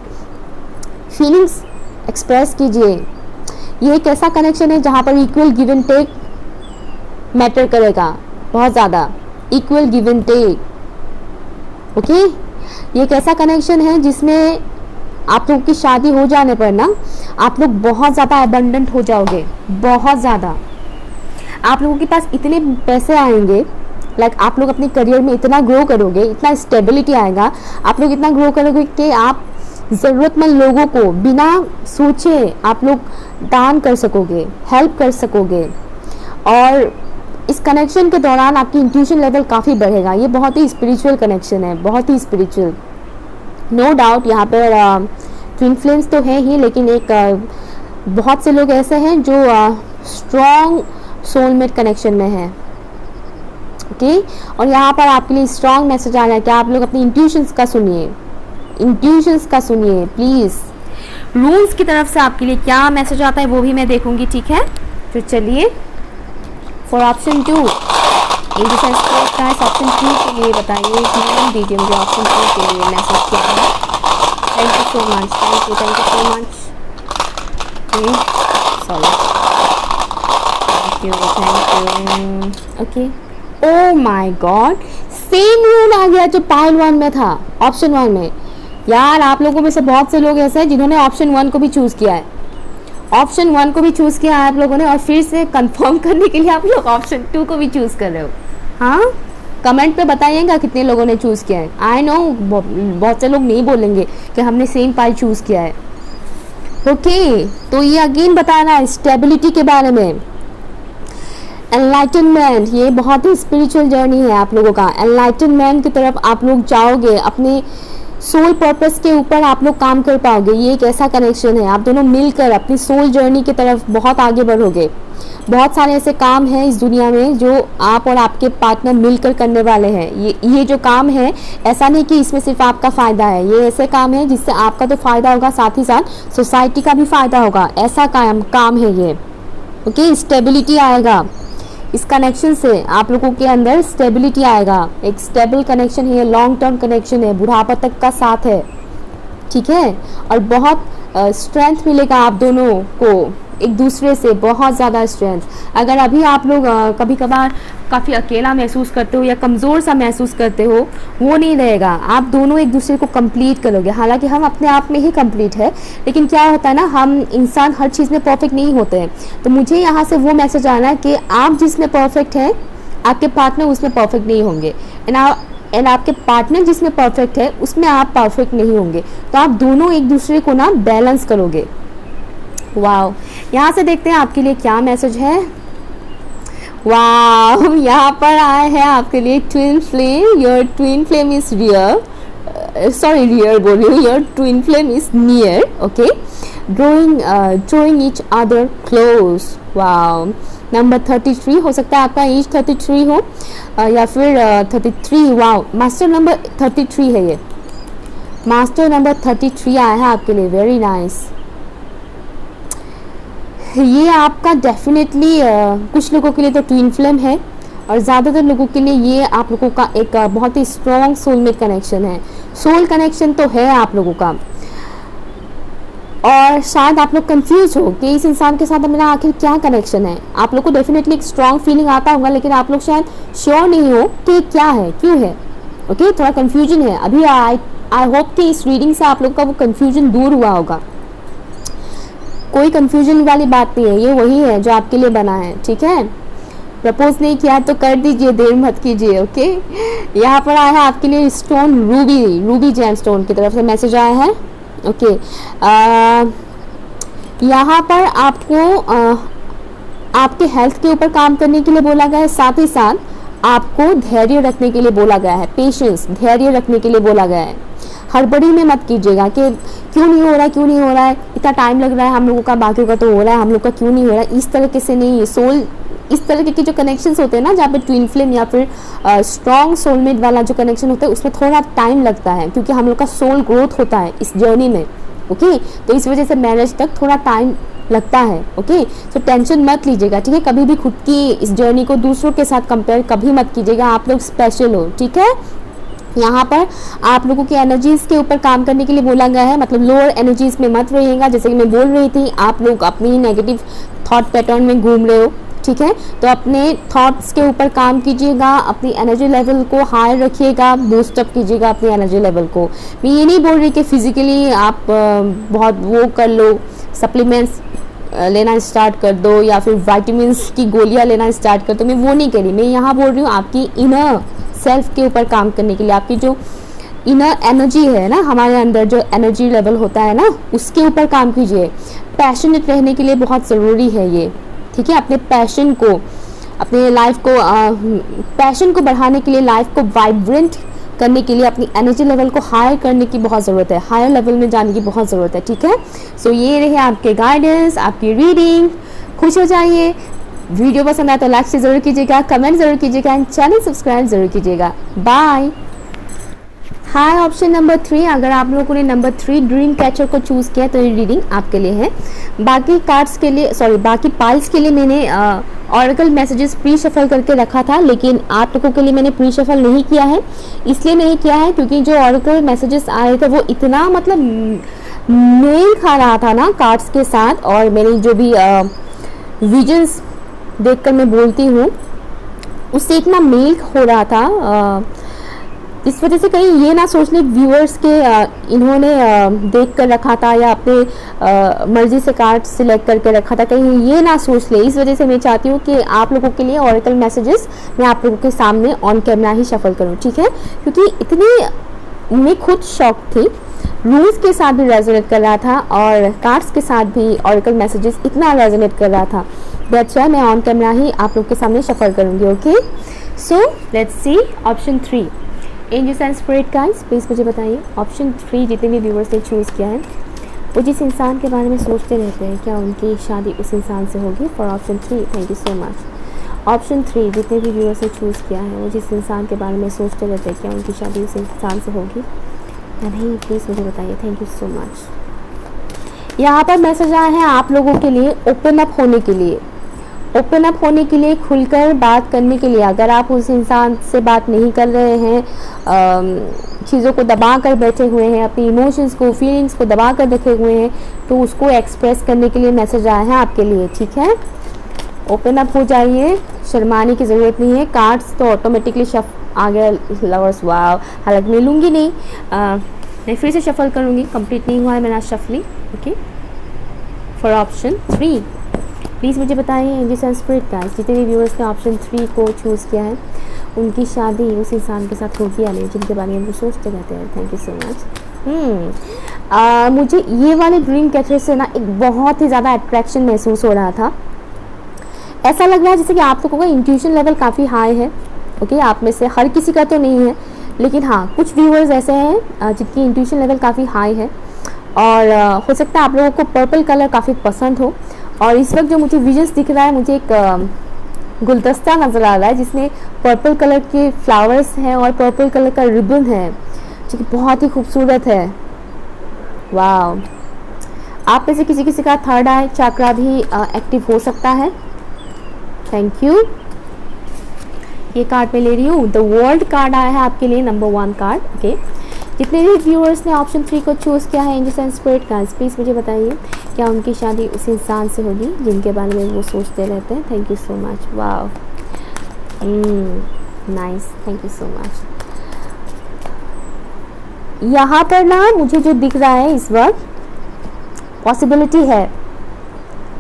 फीलिंग्स एक्सप्रेस कीजिए। ये एक ऐसा कनेक्शन है जहाँ पर equal give and take matter करेगा, बहुत ज़्यादा equal give and take. Okay, ये एक ऐसा कनेक्शन है जिसमें आप लोगों की शादी हो जाने पर ना आप लोग बहुत ज़्यादा अबंडेंट हो जाओगे, बहुत ज़्यादा। आप लोगों के पास इतने पैसे आएंगे, लाइक आप लोग अपने करियर में इतना ग्रो करोगे, इतना स्टेबिलिटी आएगा, आप लोग इतना ग्रो करोगे कि आप ज़रूरतमंद लोगों को बिना सोचे आप लोग दान कर सकोगे, हेल्प कर सकोगे। और इस कनेक्शन के दौरान आपकी इंट्यूशन लेवल काफ़ी बढ़ेगा। ये बहुत ही स्पिरिचुअल कनेक्शन है, बहुत ही स्पिरिचुअल, नो डाउट। यहाँ पर ट्विन फ्लेम्स तो है ही, लेकिन एक बहुत से लोग ऐसे हैं जो स्ट्रॉन्ग सोलमेट कनेक्शन में है। ओके, और यहाँ पर आपके लिए स्ट्रॉन्ग मैसेज आ रहा है कि आप लोग अपनी इंट्यूशंस का सुनिए, इंट्यूशंस का सुनिए प्लीज़। रूल्स की तरफ से आपके लिए क्या मैसेज आता है वो भी मैं देखूंगी, ठीक है। तो चलिए फॉर ऑप्शन 2 ऑप्शन 2 के लिए बताइए, नाम दीजिए मुझे ऑप्शन 2 के लिए मैसेज क्या है। Thank you so much, thank you so much. Sorry, thank you. Okay, oh my God, same rule आ गया जो पाइल 1 में था, ऑप्शन 1 में। यार आप लोगों में से बहुत से लोग ऐसे हैं जिन्होंने ऑप्शन 1 को भी चूज़ किया है, ऑप्शन 1 को भी चूज़ किया है आप लोगों ने, और फिर से कंफर्म करने के लिए आप लोग ऑप्शन 2 को भी चूज़ कर रहे हो। हाँ, कमेंट पे बताइएगा कितने लोगों ने चूज़ किया है। आई नो बहुत से लोग नहीं बोलेंगे कि हमने सेम पाइल चूज़ किया है। ओके, तो ये अगेन बता रहा है स्टेबिलिटी के बारे में, एनलाइटनमेंट। ये बहुत ही स्पिरिचुअल जर्नी है आप लोगों का, एनलाइटनमेंट की तरफ आप लोग जाओगे, अपने सोल पर्पस के ऊपर आप लोग काम कर पाओगे। ये एक ऐसा कनेक्शन है, आप दोनों मिलकर अपनी सोल जर्नी की तरफ बहुत आगे बढ़ोगे। बहुत सारे ऐसे काम हैं इस दुनिया में जो आप और आपके पार्टनर मिलकर करने वाले हैं। ये जो काम है, ऐसा नहीं कि इसमें सिर्फ आपका फ़ायदा है, ये ऐसे काम है जिससे आपका तो फ़ायदा होगा, साथ ही साथ सोसाइटी का भी फ़ायदा होगा, ऐसा काम है ये। ओके, स्टेबिलिटी आएगा इस कनेक्शन से, आप लोगों के अंदर स्टेबिलिटी आएगा। एक स्टेबल कनेक्शन है, लॉन्ग टर्म कनेक्शन है, बुढ़ापा तक का साथ है, ठीक है। और बहुत स्ट्रेंथ मिलेगा आप दोनों को एक दूसरे से, बहुत ज़्यादा स्ट्रेंथ। अगर अभी आप लोग कभी कभार काफ़ी अकेला महसूस करते हो या कमज़ोर सा महसूस करते हो, वो नहीं रहेगा। आप दोनों एक दूसरे को कंप्लीट करोगे। हालांकि हम अपने आप में ही कंप्लीट है, लेकिन क्या होता है ना, हम इंसान हर चीज़ में परफेक्ट नहीं होते हैं। तो मुझे यहाँ से वो मैसेज आना है कि आप जिसमें परफेक्ट हैं, आपके पार्टनर उसमें परफेक्ट नहीं होंगे, एंड आपके पार्टनर जिसमें परफेक्ट है उसमें आप परफेक्ट नहीं होंगे। तो आप दोनों एक दूसरे को ना बैलेंस करोगे। वाओ, यहाँ से देखते हैं आपके लिए क्या मैसेज है। वाओ, यहाँ पर आया है आपके लिए twin flame, your twin flame is rear, sorry rear बोल रही हूँ, your twin flame is near. Okay, drawing each other close. Wow, number 33 हो सकता है आपका एज 33 हो या फिर 33। वाओ, मास्टर नंबर 33 है, ये मास्टर नंबर 33 आया है आपके लिए, वेरी नाइस। ये आपका डेफिनेटली कुछ लोगों के लिए तो ट्विन फ्लेम है, और ज़्यादातर लोगों के लिए ये आप लोगों का एक बहुत ही स्ट्रॉन्ग सोलमेट कनेक्शन है। सोल कनेक्शन तो है आप लोगों का, और शायद आप लोग कंफ्यूज हो कि इस इंसान के साथ मेरा आखिर क्या कनेक्शन है। आप लोग को डेफिनेटली एक स्ट्रॉन्ग फीलिंग आता होगा, लेकिन आप लोग शायद श्योर नहीं हो कि क्या है, क्यों है। ओके, थोड़ा कंफ्यूजन है अभी। आई होप कि इस रीडिंग से आप लोग का वो कंफ्यूजन दूर हुआ होगा। कोई कंफ्यूजन वाली बात नहीं है, ये वही है जो आपके लिए बना है, ठीक है। प्रपोज नहीं किया तो कर दीजिए, देर मत कीजिए। ओके, यहाँ पर आया है आपके लिए स्टोन रूबी जेम स्टोन की तरफ से मैसेज आया है। ओके, यहाँ पर आपको आपके हेल्थ के ऊपर काम करने के लिए बोला गया है, साथ ही साथ आपको धैर्य रखने के लिए बोला गया है, पेशेंस, धैर्य रखने के लिए बोला गया है। हड़बड़ी में मत कीजिएगा कि क्यों नहीं हो रहा है, इतना टाइम लग रहा है हम लोगों का, बाकियों का तो हो रहा है, हम लोग का क्यों नहीं हो रहा है, इस तरीके से नहीं। सोल इस तरह के जो कनेक्शंस होते हैं ना, जहाँ पे ट्विन फ्लेम या फिर स्ट्रॉन्ग सोलमेट वाला जो कनेक्शन होता है, उसमें थोड़ा टाइम लगता है, क्योंकि हम लोग का सोल ग्रोथ होता है इस जर्नी में। ओके, तो इस वजह से मैरिज तक थोड़ा टाइम लगता है। ओके, तो टेंशन मत लीजिएगा, ठीक है। कभी भी खुद की इस जर्नी को दूसरों के साथ कंपेयर कभी मत कीजिएगा। आप लोग स्पेशल हो, ठीक है। यहाँ पर आप लोगों की एनर्जीज़ के ऊपर काम करने के लिए बोला गया है, मतलब लोअर एनर्जीज़ में मत रहिएगा। जैसे कि मैं बोल रही थी, आप लोग अपनी नेगेटिव थॉट पैटर्न में घूम रहे हो, ठीक है। तो अपने थॉट्स के ऊपर काम कीजिएगा, अपनी एनर्जी लेवल को हाई रखिएगा, बूस्टअप कीजिएगा अपनी एनर्जी लेवल को। मैं ये नहीं बोल रही कि फिजिकली आप बहुत वो कर लो, सप्लीमेंट्स लेना स्टार्ट कर दो या फिर विटामिन्स की गोलियां लेना स्टार्ट कर दो, मैं वो नहीं कह रही। मैं यहाँ बोल रही हूँ आपकी इनर सेल्फ के ऊपर काम करने के लिए, आपकी जो इनर एनर्जी है ना, हमारे अंदर जो एनर्जी लेवल होता है ना, उसके ऊपर काम कीजिए। पैशनेट रहने के लिए बहुत ज़रूरी है ये, ठीक है। अपने पैशन को, अपने लाइफ को पैशन को बढ़ाने के लिए, लाइफ को वाइब्रेंट करने के लिए अपनी एनर्जी लेवल को हाई करने की बहुत ज़रूरत है, हायर लेवल में जाने की बहुत ज़रूरत है, ठीक है। सो ये रहे आपके गाइडेंस, आपकी रीडिंग। खुश हो जाइए। वीडियो पसंद आया तो लाइक से ज़रूर कीजिएगा, कमेंट ज़रूर कीजिएगा एंड चैनल सब्सक्राइब ज़रूर कीजिएगा। बाय। हाय, ऑप्शन नंबर 3, अगर आप लोगों ने नंबर 3 ड्रीम कैचर को चूज़ किया तो ये रीडिंग आपके लिए है। बाकी कार्ड्स के लिए, बाकी पाइल्स के लिए मैंने ऑरेकल मैसेजेस प्री शफल करके रखा था, लेकिन आप लोगों के लिए मैंने प्री शफल नहीं किया है। इसलिए नहीं किया है क्योंकि जो ऑरेकल मैसेजेस आए थे वो इतना मतलब मेल खा रहा था ना कार्ड्स के साथ, और मेरी जो भी विजन्स देखकर मैं बोलती हूँ उससे इतना मेल हो रहा था। इस वजह से कहीं ये ना सोच ले व्यूअर्स के इन्होंने देख कर रखा था या अपने मर्जी से कार्ड सिलेक्ट करके रखा था, कहीं ये ना सोच ले। इस वजह से मैं चाहती हूँ कि आप लोगों के लिए ऑरेकल मैसेजेस मैं आप लोगों के सामने ऑन कैमरा ही शफल करूँ, ठीक है। क्योंकि इतनी मैं खुद शॉक थी, रूल्स के साथ भी रेजोनेट कर रहा था और कार्ड्स के साथ भी ऑरेकल मैसेजेस इतना रेजोनेट कर रहा था। दैट्स व्हाई मैं ऑन कैमरा ही आप लोग के सामने शफल करूँगी। Okay, so let's see option 3। Angels and spirit guys, please मुझे बताइए ऑप्शन 3 जितने भी व्यूअर्स ने चूज़ किया है, वो जिस इंसान के बारे में सोचते रहते हैं, क्या उनकी शादी उस इंसान से होगी? For option 3, thank you so much. Option 3 जितने भी व्यूअर्स ने चूज़ किया है, वो जिस इंसान के बारे में सोचते रहते हैं, क्या उनकी शादी उस इंसान से होगी या नहीं? प्लीज़ मुझे बताइए, थैंक यू सो मच। यहाँ पर मैसेज आया है आप लोगों के लिए ओपन अप होने के लिए, ओपन अप होने के लिए, खुलकर बात करने के लिए। अगर आप उस इंसान से बात नहीं कर रहे हैं, चीज़ों को दबा कर बैठे हुए हैं, अपनी इमोशंस को, फीलिंग्स को दबा कर रखे हुए हैं, तो उसको एक्सप्रेस करने के लिए मैसेज आया है आपके लिए, ठीक है। ओपन अप हो जाइए, शर्माने की ज़रूरत नहीं है। कार्ड्स तो ऑटोमेटिकली आ गया, लवर्स, वाव। हालांकि मैं लूँगी नहीं, मैं फिर से शफल करूँगी, कंप्लीट नहीं हुआ है मेरा shuffling. Okay, for option 3 please मुझे बताइए एंजल्स एंड स्पिरिट गाइस, जितने भी व्यूअर्स ने ऑप्शन 3 को चूज़ किया है, उनकी शादी उस इंसान के साथ होगी या नहीं, जिनके बारे में वो सोचते रहते हैं। Thank you so much. मुझे ये वाले ड्रीम कैचर से ना एक बहुत ही ज़्यादा अट्रैक्शन महसूस हो रहा था। ऐसा लग रहा है जैसे कि आप लोगों का इंट्यूशन लेवल काफ़ी हाई है। ओके, आप में से हर किसी का तो नहीं है, लेकिन हाँ कुछ व्यूअर्स ऐसे हैं जिनकी इंट्यूशन लेवल काफ़ी हाई है, और हो सकता है आप लोगों को पर्पल कलर काफ़ी पसंद हो। और इस वक्त जो मुझे विजन्स दिख रहा है, मुझे एक गुलदस्ता नज़र आ रहा है जिसमें पर्पल कलर के फ्लावर्स हैं और पर्पल कलर का रिबन है, जो कि बहुत ही खूबसूरत है। वाव, आप में से किसी का थर्ड आई चक्रा भी एक्टिव हो सकता है। Thank you. ये कार्ड मैं ले रही हूँ, द वर्ल्ड कार्ड आया है आपके लिए, नंबर 1 कार्ड। ओके, जितने भी व्यूअर्स ने ऑप्शन 3 को चूज़ किया है angels and spirit guys, please मुझे बताइए क्या उनकी शादी उस इंसान से होगी जिनके बारे में वो सोचते रहते हैं। Thank you so much. Wow, nice, thank you so much. यहाँ पर ना मुझे जो दिख रहा है इस वक्त पॉसिबिलिटी है।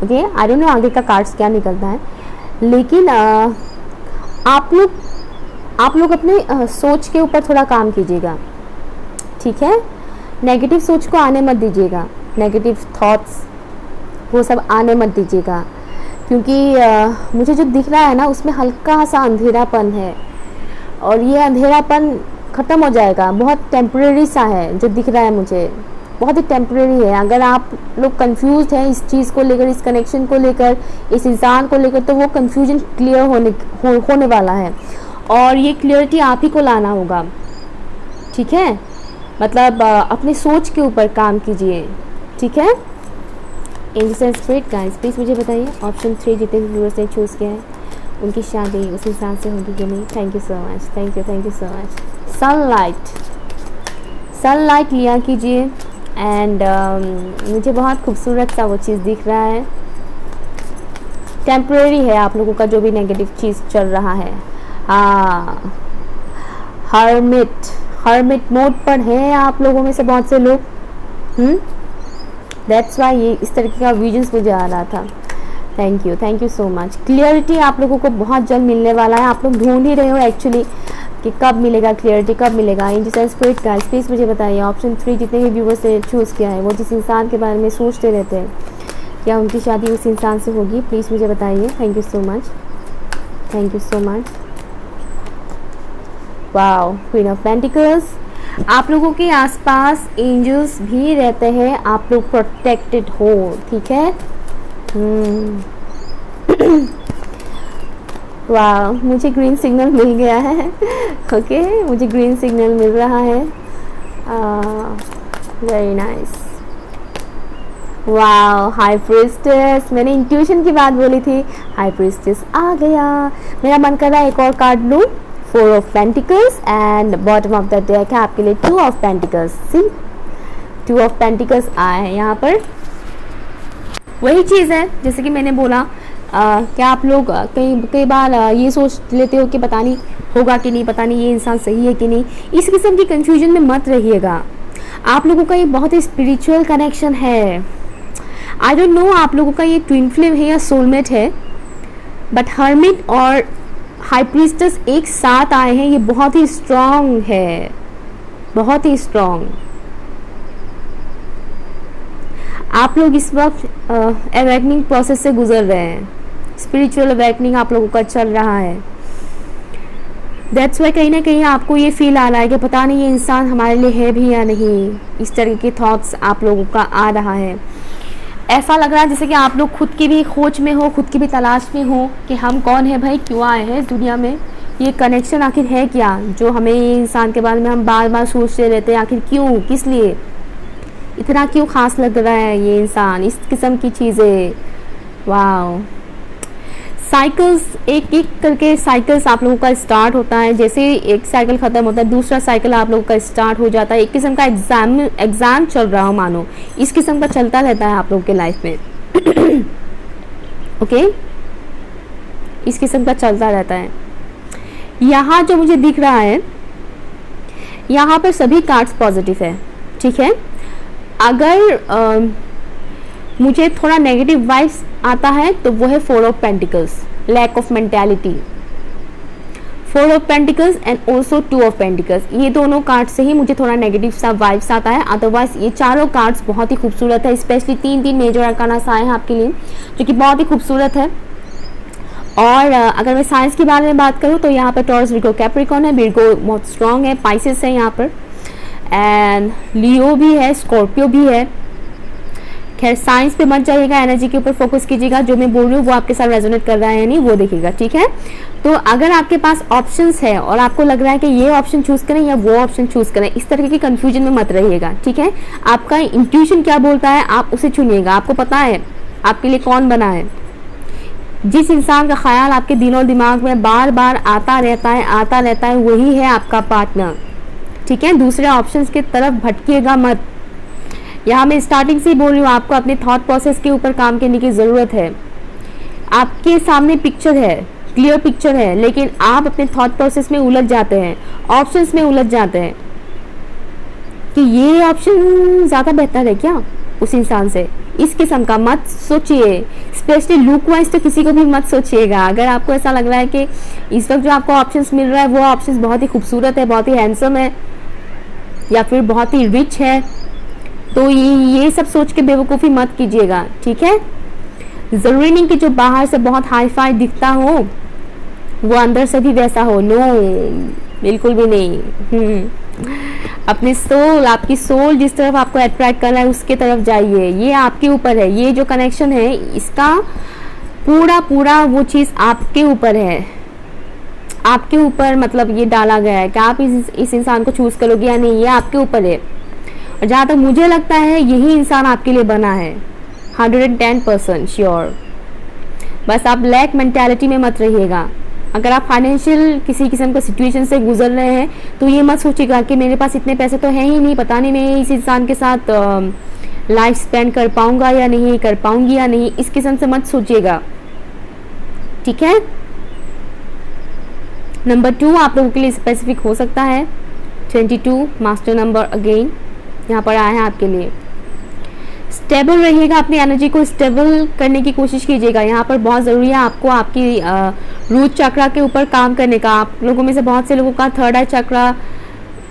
ओके, आई डोंट नो आगे का कार्ड्स क्या निकलता है, लेकिन आप लोग अपने सोच के ऊपर थोड़ा काम कीजिएगा, ठीक है। नेगेटिव सोच को आने मत दीजिएगा, नेगेटिव थॉट्स वो सब आने मत दीजिएगा, क्योंकि मुझे जो दिख रहा है ना उसमें हल्का सा अंधेरापन है, और ये अंधेरापन ख़त्म हो जाएगा, बहुत टेम्परेरी सा है जो दिख रहा है मुझे। बहुत ही टेम्परेरी है। अगर आप लोग कंफ्यूज हैं इस चीज़ को लेकर, इस कनेक्शन को लेकर, इस इंसान को लेकर, तो वो कंफ्यूजन क्लियर होने वाला है और ये क्लियरिटी आप ही को लाना होगा, ठीक है। मतलब अपने सोच के ऊपर काम कीजिए, ठीक है। Angels and spirit guys please मुझे बताइए ऑप्शन 3 जितने भी व्यूअर्स ने चूज़ किया है उनकी शादी उस इंसान से होगी कि नहीं। Thank you so much, thank you so much. Sunlight लिया कीजिए एंड मुझे बहुत खूबसूरत सा वो चीज़ दिख रहा है। टेम्परेरी है आप लोगों का जो भी नेगेटिव चीज़ चल रहा है। हाँ, हर्मिट मोड पर हैं आप लोगों में से बहुत से लोग। दैट्स वाई ये इस तरीके का विजन्स मुझे आ रहा था। Thank you so much. Clarity आप लोगों को बहुत जल्द मिलने वाला है। आप लोग ढूंढ ही रहे हो एक्चुअली कि कब मिलेगा क्लियरिटी, कब मिलेगा। Angels and spirit guys please मुझे बताइए ऑप्शन 3 जितने भी व्यूअर्स ने चूज़ किया है वो जिस इंसान के बारे में सोचते रहते हैं क्या उनकी शादी उस इंसान से होगी, प्लीज़ मुझे बताइए। Thank you so much. Wow, queen of pentacles. आप लोगों के आसपास एंजल्स भी रहते हैं, आप लोग प्रोटेक्टेड हो, ठीक है। वाह, मुझे ग्रीन सिग्नल मिल गया है। ओके, मुझे ग्रीन सिग्नल मिल रहा है। Very nice. वाह, हाई प्रीस्टेस, मैंने इंट्यूशन की बात बोली थी, हाई प्रीस्टेस आ गया। मेरा मन कर रहा है एक और कार्ड लूँ। 4 of pentacles and bottom of the deck है आपके लिए 2 of pentacles. See 2 of pentacles आए हैं यहाँ पर। वही चीज़ है जैसे कि मैंने बोला, क्या आप लोग कई बार ये सोच लेते हो कि पता नहीं होगा कि नहीं, पता नहीं ये इंसान सही है कि नहीं। इस किस्म की कंफ्यूजन में मत रहिएगा। आप लोगों का ये बहुत ही स्पिरिचुअल कनेक्शन है। आई डोंट नो आप लोगों का ये ट्विन फ्लेम है या सोलमेट है, बट हर्मिट और हाई प्रीस्टेस एक साथ आए हैं, ये बहुत ही स्ट्रॉन्ग है, बहुत ही स्ट्रॉन्ग। आप लोग इस वक्त अवेकनिंग प्रोसेस से गुजर रहे हैं, स्पिरिचुअल अवेकनिंग आप लोगों का चल रहा है। दैट्स वाई कहीं ना कहीं आपको ये फील आ रहा है कि पता नहीं ये इंसान हमारे लिए है भी या नहीं। इस तरह के थॉट्स आप लोगों का आ रहा है। ऐसा लग रहा है जैसे कि आप लोग खुद की भी खोज में हो, खुद की भी तलाश में हो कि हम कौन है भाई, क्यों आए हैं दुनिया में, ये कनेक्शन आखिर है क्या जो हमें ये इंसान के बारे में हम बार बार सोचते रहते हैं। आखिर क्यों, किस लिए, इतना क्यों खास लग रहा है ये इंसान, इस किस्म की चीज़ें। वाह, साइकिल्स एक एक करके साइकिल्स आप लोगों का स्टार्ट होता है। जैसे एक साइकिल ख़त्म होता है दूसरा साइकिल आप लोगों का स्टार्ट हो जाता है। एक किस्म का एग्ज़ाम चल रहा हो मानो, इस किस्म का चलता रहता है आप लोगों के लाइफ में। ओके, इस किस्म का चलता रहता है। यहाँ जो मुझे दिख रहा है यहाँ पर सभी कार्ड्स पॉजिटिव है, ठीक है। अगर मुझे थोड़ा नेगेटिव वाइब्स आता है तो वो है 4 of pentacles, lack of mentality. 4 of pentacles and also 2 of pentacles, ये दोनों कार्ड से ही मुझे थोड़ा नेगेटिव सा वाइब्स आता है। अदरवाइज ये चारों कार्ड्स बहुत ही खूबसूरत है। स्पेशली 3 मेजर अरकानास आए हैं आपके लिए जो कि बहुत ही खूबसूरत है। और अगर मैं साइंस के बारे में बात करूँ तो यहाँ पर टॉरस, विर्गो, कैप्रिकॉर्न है। विर्गो बहुत स्ट्रॉन्ग है, पाइसेस है यहाँ पर, एंड लियो भी है, स्कॉर्पियो भी है। खैर साइंस पे मत जाइएगा, एनर्जी के ऊपर फोकस कीजिएगा। जो मैं बोल रही हूँ वो आपके साथ रेजोनेट कर रहा है या नहीं वो देखिएगा, ठीक है। तो अगर आपके पास ऑप्शंस है और आपको लग रहा है कि ये ऑप्शन चूज करें या वो ऑप्शन चूज करें, इस तरह की कंफ्यूजन में मत रहिएगा, ठीक है। आपका इंट्यूशन क्या बोलता है आप उसे चुनिएगा। आपको पता है आपके लिए कौन बना है। जिस इंसान का ख्याल आपके दिल और दिमाग में बार बार आता रहता है वही है आपका पार्टनर, ठीक है। दूसरे ऑप्शंस की तरफ भटकिएगा मत। यहाँ मैं स्टार्टिंग से ही बोल रही हूँ, आपको अपने थॉट प्रोसेस के ऊपर काम करने की ज़रूरत है। आपके सामने पिक्चर है, क्लियर पिक्चर है, लेकिन आप अपने थॉट प्रोसेस में उलझ जाते हैं, ऑप्शंस में उलझ जाते हैं कि ये ऑप्शन ज़्यादा बेहतर है क्या उस इंसान से। इस किस्म का मत सोचिए, स्पेशली लुक वाइज तो किसी को भी मत सोचिएगा। अगर आपको ऐसा लग रहा है कि इस वक्त जो आपको ऑप्शंस मिल रहा है वो ऑप्शंस बहुत ही खूबसूरत है, बहुत ही हैंडसम है या फिर बहुत ही रिच है, तो ये सब सोच के बेवकूफ़ी मत कीजिएगा, ठीक है। ज़रूरी नहीं कि जो बाहर से बहुत हाई फाई दिखता हो वो अंदर से भी वैसा हो, नो बिल्कुल भी नहीं। अपनी सोल, आपकी सोल जिस तरफ आपको अट्रैक्ट करना है उसके तरफ जाइए। ये आपके ऊपर है, ये जो कनेक्शन है इसका पूरा पूरा वो चीज़ आपके ऊपर है, आपके ऊपर मतलब ये डाला गया है कि आप इस इंसान को चूज़ करोगे या नहीं, ये आपके ऊपर है। और जहाँ तक मुझे लगता है यही इंसान आपके लिए बना है, 110% श्योर। बस आप लैक मेंटालिटी में मत रहिएगा। अगर आप फाइनेंशियल किसी किस्म का सिचुएशन से गुजर रहे हैं तो ये मत सोचिएगा कि मेरे पास इतने पैसे तो हैं ही नहीं, पता नहीं मैं इस इंसान के साथ लाइफ स्पेंड कर पाऊंगा या नहीं, कर पाऊंगी या नहीं, इस किस्म से मत सोचिएगा, ठीक है। नंबर 2 आप लोगों के लिए स्पेसिफिक हो सकता है। 22 मास्टर नंबर अगेन यहाँ पर आया है आपके लिए। स्टेबल रहिएगा, अपनी एनर्जी को स्टेबल करने की कोशिश कीजिएगा। यहाँ पर बहुत ज़रूरी है आपको आपकी रूट चक्रा के ऊपर काम करने का। आप लोगों में से बहुत से लोगों का थर्ड आई चक्रा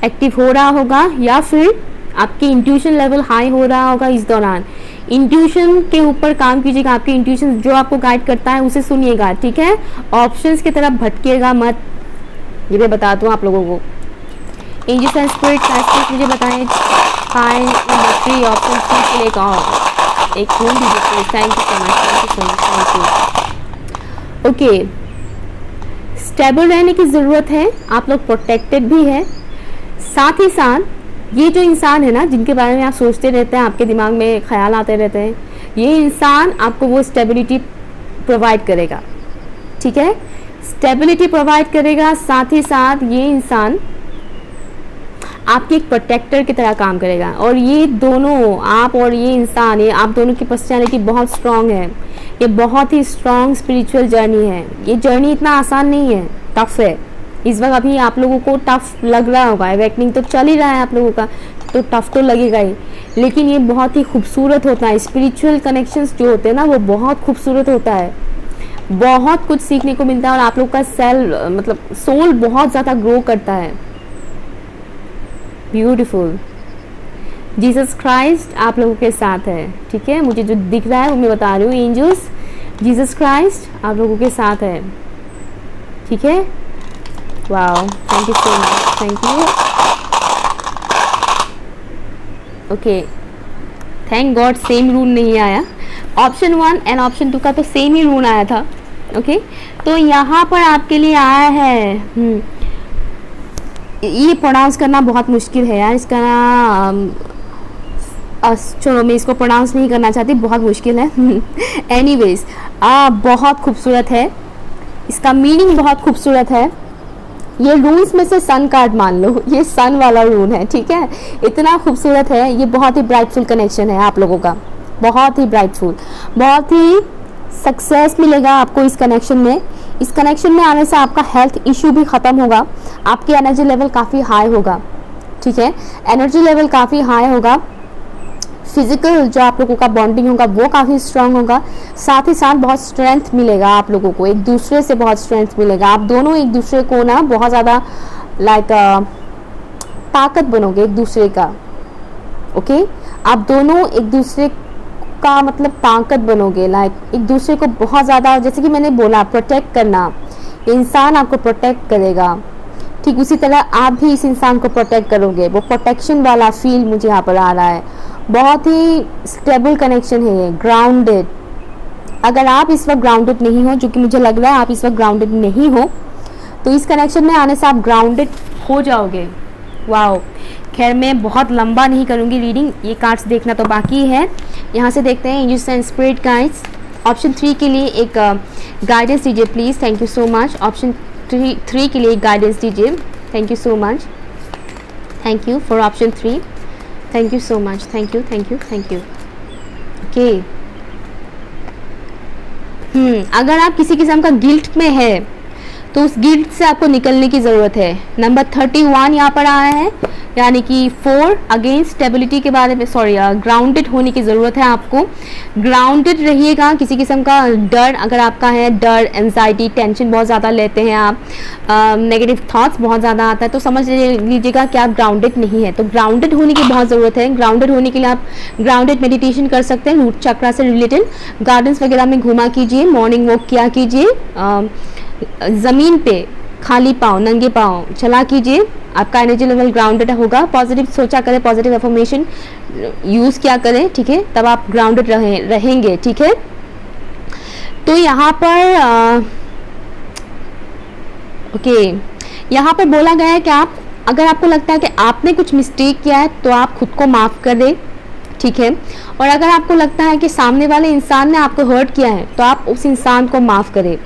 एक्टिव हो रहा होगा या फिर आपकी इंट्यूशन लेवल हाई हो रहा होगा इस दौरान। इंट्यूशन के ऊपर काम कीजिएगा, आपकी इंट्यूशन जो आपको गाइड करता है उसे सुनिएगा, ठीक है। ऑप्शंस की तरफ भटकिएगा मत, ये मैं बताता हूँ आप लोगों को। एंजल्स एंड स्पिरिट मुझे बताएं फाइन नंबर 3 ऑप्शन 3 के लिए एक फोन दीजिए। Thank you so much, thank you. Okay, stable रहने की ज़रूरत है, आप लोग प्रोटेक्टेड भी है। साथ ही साथ ये जो इंसान है ना जिनके बारे में आप सोचते रहते हैं, आपके दिमाग में ख्याल आते रहते हैं, ये इंसान आपको वो स्टेबिलिटी प्रोवाइड करेगा, ठीक है। स्टेबिलिटी प्रोवाइड करेगा, साथ ही साथ ये इंसान आपके एक प्रोटेक्टर की तरह काम करेगा। और ये दोनों, आप और ये इंसान, ये आप दोनों की पर्सनैलिटी बहुत स्ट्रांग है। ये बहुत ही स्ट्रांग स्पिरिचुअल जर्नी है। ये जर्नी इतना आसान नहीं है, टफ है। इस वक्त अभी आप लोगों को टफ लग रहा होगा, अवेकनिंग तो चल ही रहा है आप लोगों का, तो टफ तो लगेगा ही, लेकिन ये बहुत ही खूबसूरत होता है। स्पिरिचुअल कनेक्शंस जो होते हैं ना वो बहुत खूबसूरत होता है, बहुत कुछ सीखने को मिलता है और आप लोग का मतलब सोल बहुत ज़्यादा ग्रो करता है। ब्यूटीफुल। जीसस क्राइस्ट आप लोगों के साथ है, ठीक है। मुझे जो दिख रहा है वो मैं बता रही हूँ। एंजल्स, जीसस क्राइस्ट आप लोगों के साथ है, ठीक है। Wow, thank you so much, thank you. Okay, thank God same rule नहीं आया। ऑप्शन 1 एंड ऑप्शन 2 का तो सेम ही रूल आया था, ओके। तो यहाँ पर आपके लिए आया है, ये प्रोनाउंस करना बहुत मुश्किल है यार, इसका चलो मैं इसको प्रोनाउंस नहीं करना चाहती, बहुत मुश्किल है। एनीवेज, बहुत खूबसूरत है, इसका मीनिंग बहुत खूबसूरत है। ये रूल्स में से सन कार्ड मान लो, ये सन वाला रूल है, ठीक है। इतना खूबसूरत है, ये बहुत ही ब्राइटफुल कनेक्शन है आप लोगों का, बहुत ही ब्राइटफुल, बहुत ही सक्सेस मिलेगा आपको इस कनेक्शन में। इस कनेक्शन में आने से आपका हेल्थ इशू भी ख़त्म होगा, आपकी एनर्जी लेवल काफ़ी हाई होगा, ठीक है। एनर्जी लेवल काफ़ी हाई होगा, फिजिकल जो आप लोगों का बॉन्डिंग होगा वो काफ़ी स्ट्रांग होगा, साथ ही साथ बहुत स्ट्रेंथ मिलेगा आप लोगों को, एक दूसरे से बहुत स्ट्रेंथ मिलेगा। आप दोनों एक दूसरे को ना बहुत ज़्यादा ताकत बनोगे एक दूसरे का, ओके। आप दोनों एक दूसरे का मतलब ताकत बनोगे, एक दूसरे को बहुत ज़्यादा, जैसे कि मैंने बोला प्रोटेक्ट करना, इंसान आपको प्रोटेक्ट करेगा, ठीक उसी तरह आप भी इस इंसान को प्रोटेक्ट करोगे। वो प्रोटेक्शन वाला फील मुझे यहाँ पर आ रहा है, बहुत ही स्टेबल कनेक्शन है ये, ग्राउंडेड। अगर आप इस वक्त ग्राउंडेड नहीं हो, जो कि मुझे लग रहा है आप इस वक्त ग्राउंडेड नहीं हो, तो इस कनेक्शन में आने से आप ग्राउंडेड हो जाओगे। वाओ, खैर मैं बहुत लंबा नहीं करूँगी रीडिंग, ये कार्ड्स देखना तो बाकी है। यहाँ से देखते हैं angels and spirit guides. Option 3 के लिए एक गाइडेंस दीजिए please, thank you so much. Option 3 के लिए गाइडेंस दीजिए, thank you so much, thank you for option 3, thank you so much, thank you, thank you, thank you. Okay, अगर आप किसी किस्म का गिल्ट में है तो उस गिल्ट से आपको निकलने की ज़रूरत है। नंबर 31 यहाँ पर आया है, यानी कि 4 अगेन स्टेबिलिटी के बारे में, सॉरी ग्राउंडेड होने की ज़रूरत है आपको। ग्राउंडेड रहिएगा, किसी किस्म का डर अगर आपका है, डर, एंजाइटी, टेंशन बहुत ज़्यादा लेते हैं आप, नेगेटिव थॉट्स बहुत ज़्यादा आता है, तो समझ लीजिएगा कि आप ग्राउंडेड नहीं है। तो ग्राउंडेड होने की बहुत ज़रूरत है। ग्राउंडेड होने के लिए आप ग्राउंडेड मेडिटेशन कर सकते हैं, रूट चक्रा से रिलेटेड, गार्डन्स वगैरह में घुमा कीजिए, मॉर्निंग वॉक किया कीजिए, ज़मीन पे खाली पाँव, नंगे पाँव चला कीजिए, आपका एनर्जी लेवल ग्राउंडेड होगा। पॉजिटिव सोचा करें, पॉजिटिव अफर्मेशन यूज़ किया करें, ठीक है, तब आप ग्राउंडेड रहेंगे, ठीक है। तो यहाँ पर ओके, यहाँ पर बोला गया है कि आप, अगर आपको लगता है कि आपने कुछ मिस्टेक किया है तो आप खुद को माफ़ कर दें, ठीक है। और अगर आपको लगता है कि सामने वाले इंसान ने आपको हर्ट किया है तो आप उस इंसान को माफ़ करें।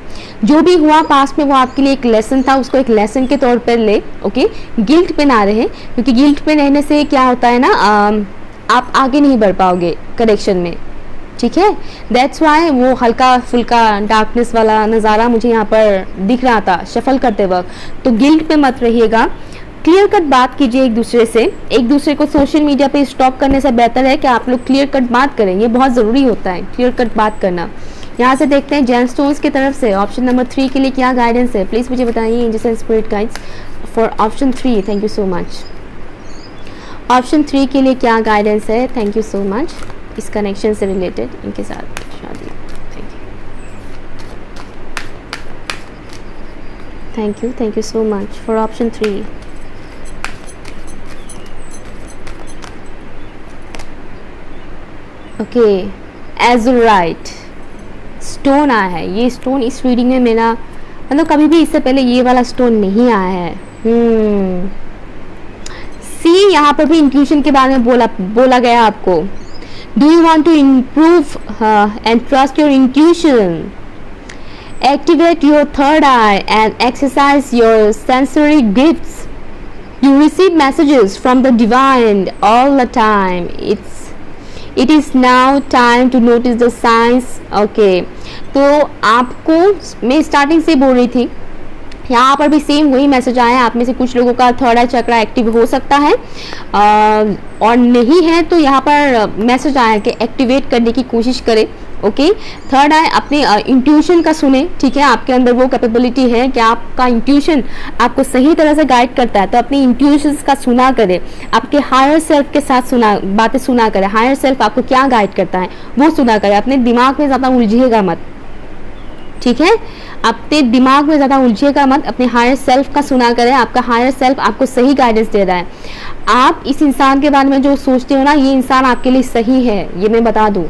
जो भी हुआ पास्ट में वो आपके लिए एक लेसन था, उसको एक लेसन के तौर पर ले, ओके। गिल्ट पे ना रहे, क्योंकि गिल्ट पे रहने से क्या होता है ना, आप आगे नहीं बढ़ पाओगे करेक्शन में, ठीक है। दैट्स वाई वो हल्का फुल्का डार्कनेस वाला नज़ारा मुझे यहाँ पर दिख रहा था शफल करते वक्त। तो गिल्ट पे मत रहिएगा, क्लियर कट बात कीजिए एक दूसरे से। एक दूसरे को सोशल मीडिया पे स्टॉक करने से बेहतर है कि आप लोग क्लियर कट बात करें, ये बहुत ज़रूरी होता है क्लियर कट बात करना। यहाँ से देखते हैं जेम स्टोन्स की तरफ से ऑप्शन नंबर 3 के लिए क्या गाइडेंस है, प्लीज़ मुझे बताइए angels and spirit guides for option 3। Thank you so much. Option 3 के लिए क्या गाइडेंस है, थैंक यू सो मच। इस कनेक्शन से रिलेटेड, इनके साथ शादी, thank you so much for option 3। Okay, azurite stone आया है। ये स्टोन इस रीडिंग में मेरा मतलब कभी भी इससे पहले ये वाला स्टोन नहीं आया है। सी, यहाँ पर भी इंट्यूशन के बारे में बोला गया आपको। Do you want to improve and trust your intuition, activate your third eye and exercise your sensory gifts, you receive messages from the divine all the time, It is now time to notice the signs. Okay, तो आपको मैं स्टार्टिंग से बोल रही थी, यहाँ पर भी सेम वही मैसेज आया है। आप में से कुछ लोगों का थर्ड आई चक्रा एक्टिव हो सकता है और नहीं है तो यहाँ पर मैसेज आया है कि एक्टिवेट करने की कोशिश करें। ओके, थर्ड आई अपने इंट्यूशन का सुने, ठीक है। आपके अंदर वो कैपेबिलिटी है कि आपका इंट्यूशन आपको सही तरह से गाइड करता है, तो अपनी इंट्यूशंस का सुना करें, आपके हायर सेल्फ के साथ बातें सुना करें। हायर सेल्फ आपको क्या गाइड करता है वो सुना करें, अपने दिमाग में ज़्यादा उलझिएगा मत, ठीक है। अपने दिमाग में ज़्यादा उलझिएगा मत, अपने हायर सेल्फ का सुना करें। आपका हायर सेल्फ आपको सही गाइडेंस दे रहा है। आप इस इंसान के बारे में जो सोचते हो ना, ये इंसान आपके लिए सही है, ये मैं बता दूँ,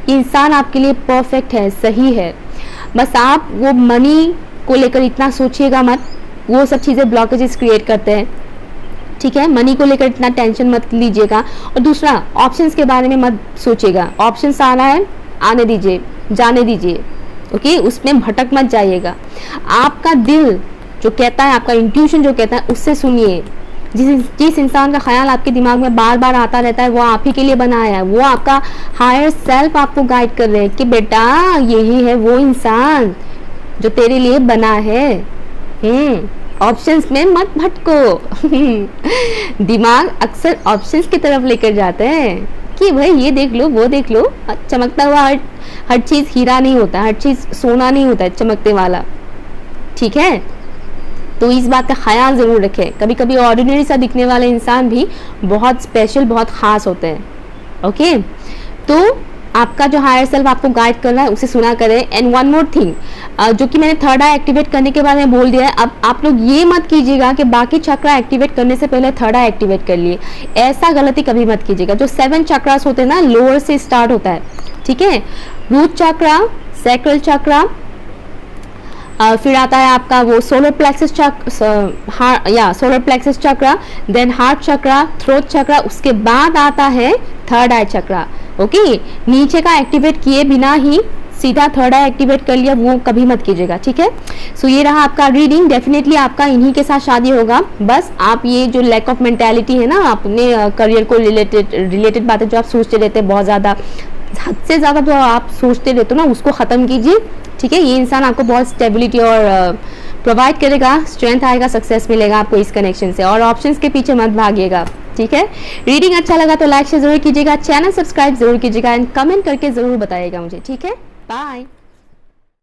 ये इंसान आपके लिए परफेक्ट है, सही है। बस आप वो मनी को लेकर इतना सोचिएगा मत, वो सब चीज़ें ब्लॉकेजेस क्रिएट करते हैं, ठीक है। मनी को लेकर इतना टेंशन मत लीजिएगा। और दूसरा, ऑप्शंस के बारे में मत सोचिएगा। ऑप्शंस आ रहा है, आने दीजिए, जाने दीजिए, ओके, उसमें भटक मत जाइएगा। आपका दिल जो कहता है, आपका इंट्यूशन जो कहता है, उससे सुनिए। जिस इंसान का ख्याल आपके दिमाग में बार बार आता रहता है वो आप ही के लिए बनाया है, वो आपका हायर सेल्फ आपको गाइड कर रहे हैं कि बेटा यही है वो इंसान जो तेरे लिए बना है। ऑप्शंस में मत भटको। दिमाग अक्सर ऑप्शंस की तरफ लेकर जाते हैं कि भाई ये देख लो, वो देख लो। चमकता हुआ हर चीज़ हीरा नहीं होता, हर चीज़ सोना नहीं होता है चमकते वाला, ठीक है। तो इस बात का ख्याल ज़रूर रखें। कभी कभी ऑर्डिनरी सा दिखने वाले इंसान भी बहुत स्पेशल, बहुत ख़ास होते हैं, ओके। तो आपका जो हायर सेल्फ आपको गाइड कर रहा है उसे सुना करें। एंड वन मोर थिंग, जो कि मैंने थर्ड आई एक्टिवेट करने के बारे में बोल दिया है, अब आप लोग ये मत कीजिएगा कि बाकी चक्रा एक्टिवेट करने से पहले थर्ड आई एक्टिवेट कर लिए। ऐसा गलती कभी मत कीजिएगा। जो 7 चक्रास होते हैं ना, लोअर से स्टार्ट होता है, ठीक है। रूट चक्रा, सैक्रल चक्रा, फिर आता है आपका वो सोलर प्लेक्सस चक्रा, देन हार्ट चक्रा, थ्रोट चक्रा, उसके बाद आता है थर्ड आई चक्रा, ओके। नीचे का एक्टिवेट किए बिना ही सीधा थर्ड आई एक्टिवेट कर लिया, वो कभी मत कीजिएगा, ठीक है। सो ये रहा आपका रीडिंग। डेफिनेटली आपका इन्हीं के साथ शादी होगा। बस आप ये जो लैक ऑफ मेंटालिटी है ना, अपने करियर को रिलेटेड बातें जो आप सोचते रहते हैं, बहुत ज़्यादा हद से ज़्यादा जो आप सोचते रहते हो ना, उसको ख़त्म कीजिए, ठीक है। ये इंसान आपको बहुत स्टेबिलिटी और प्रोवाइड करेगा, स्ट्रेंथ आएगा, सक्सेस मिलेगा आपको इस कनेक्शन से। और ऑप्शंस के पीछे मत भागिएगा, ठीक है। रीडिंग अच्छा लगा तो लाइक शेयर जरूर कीजिएगा, चैनल सब्सक्राइब जरूर कीजिएगा एंड कमेंट करके ज़रूर बताइएगा मुझे, ठीक है। बाय।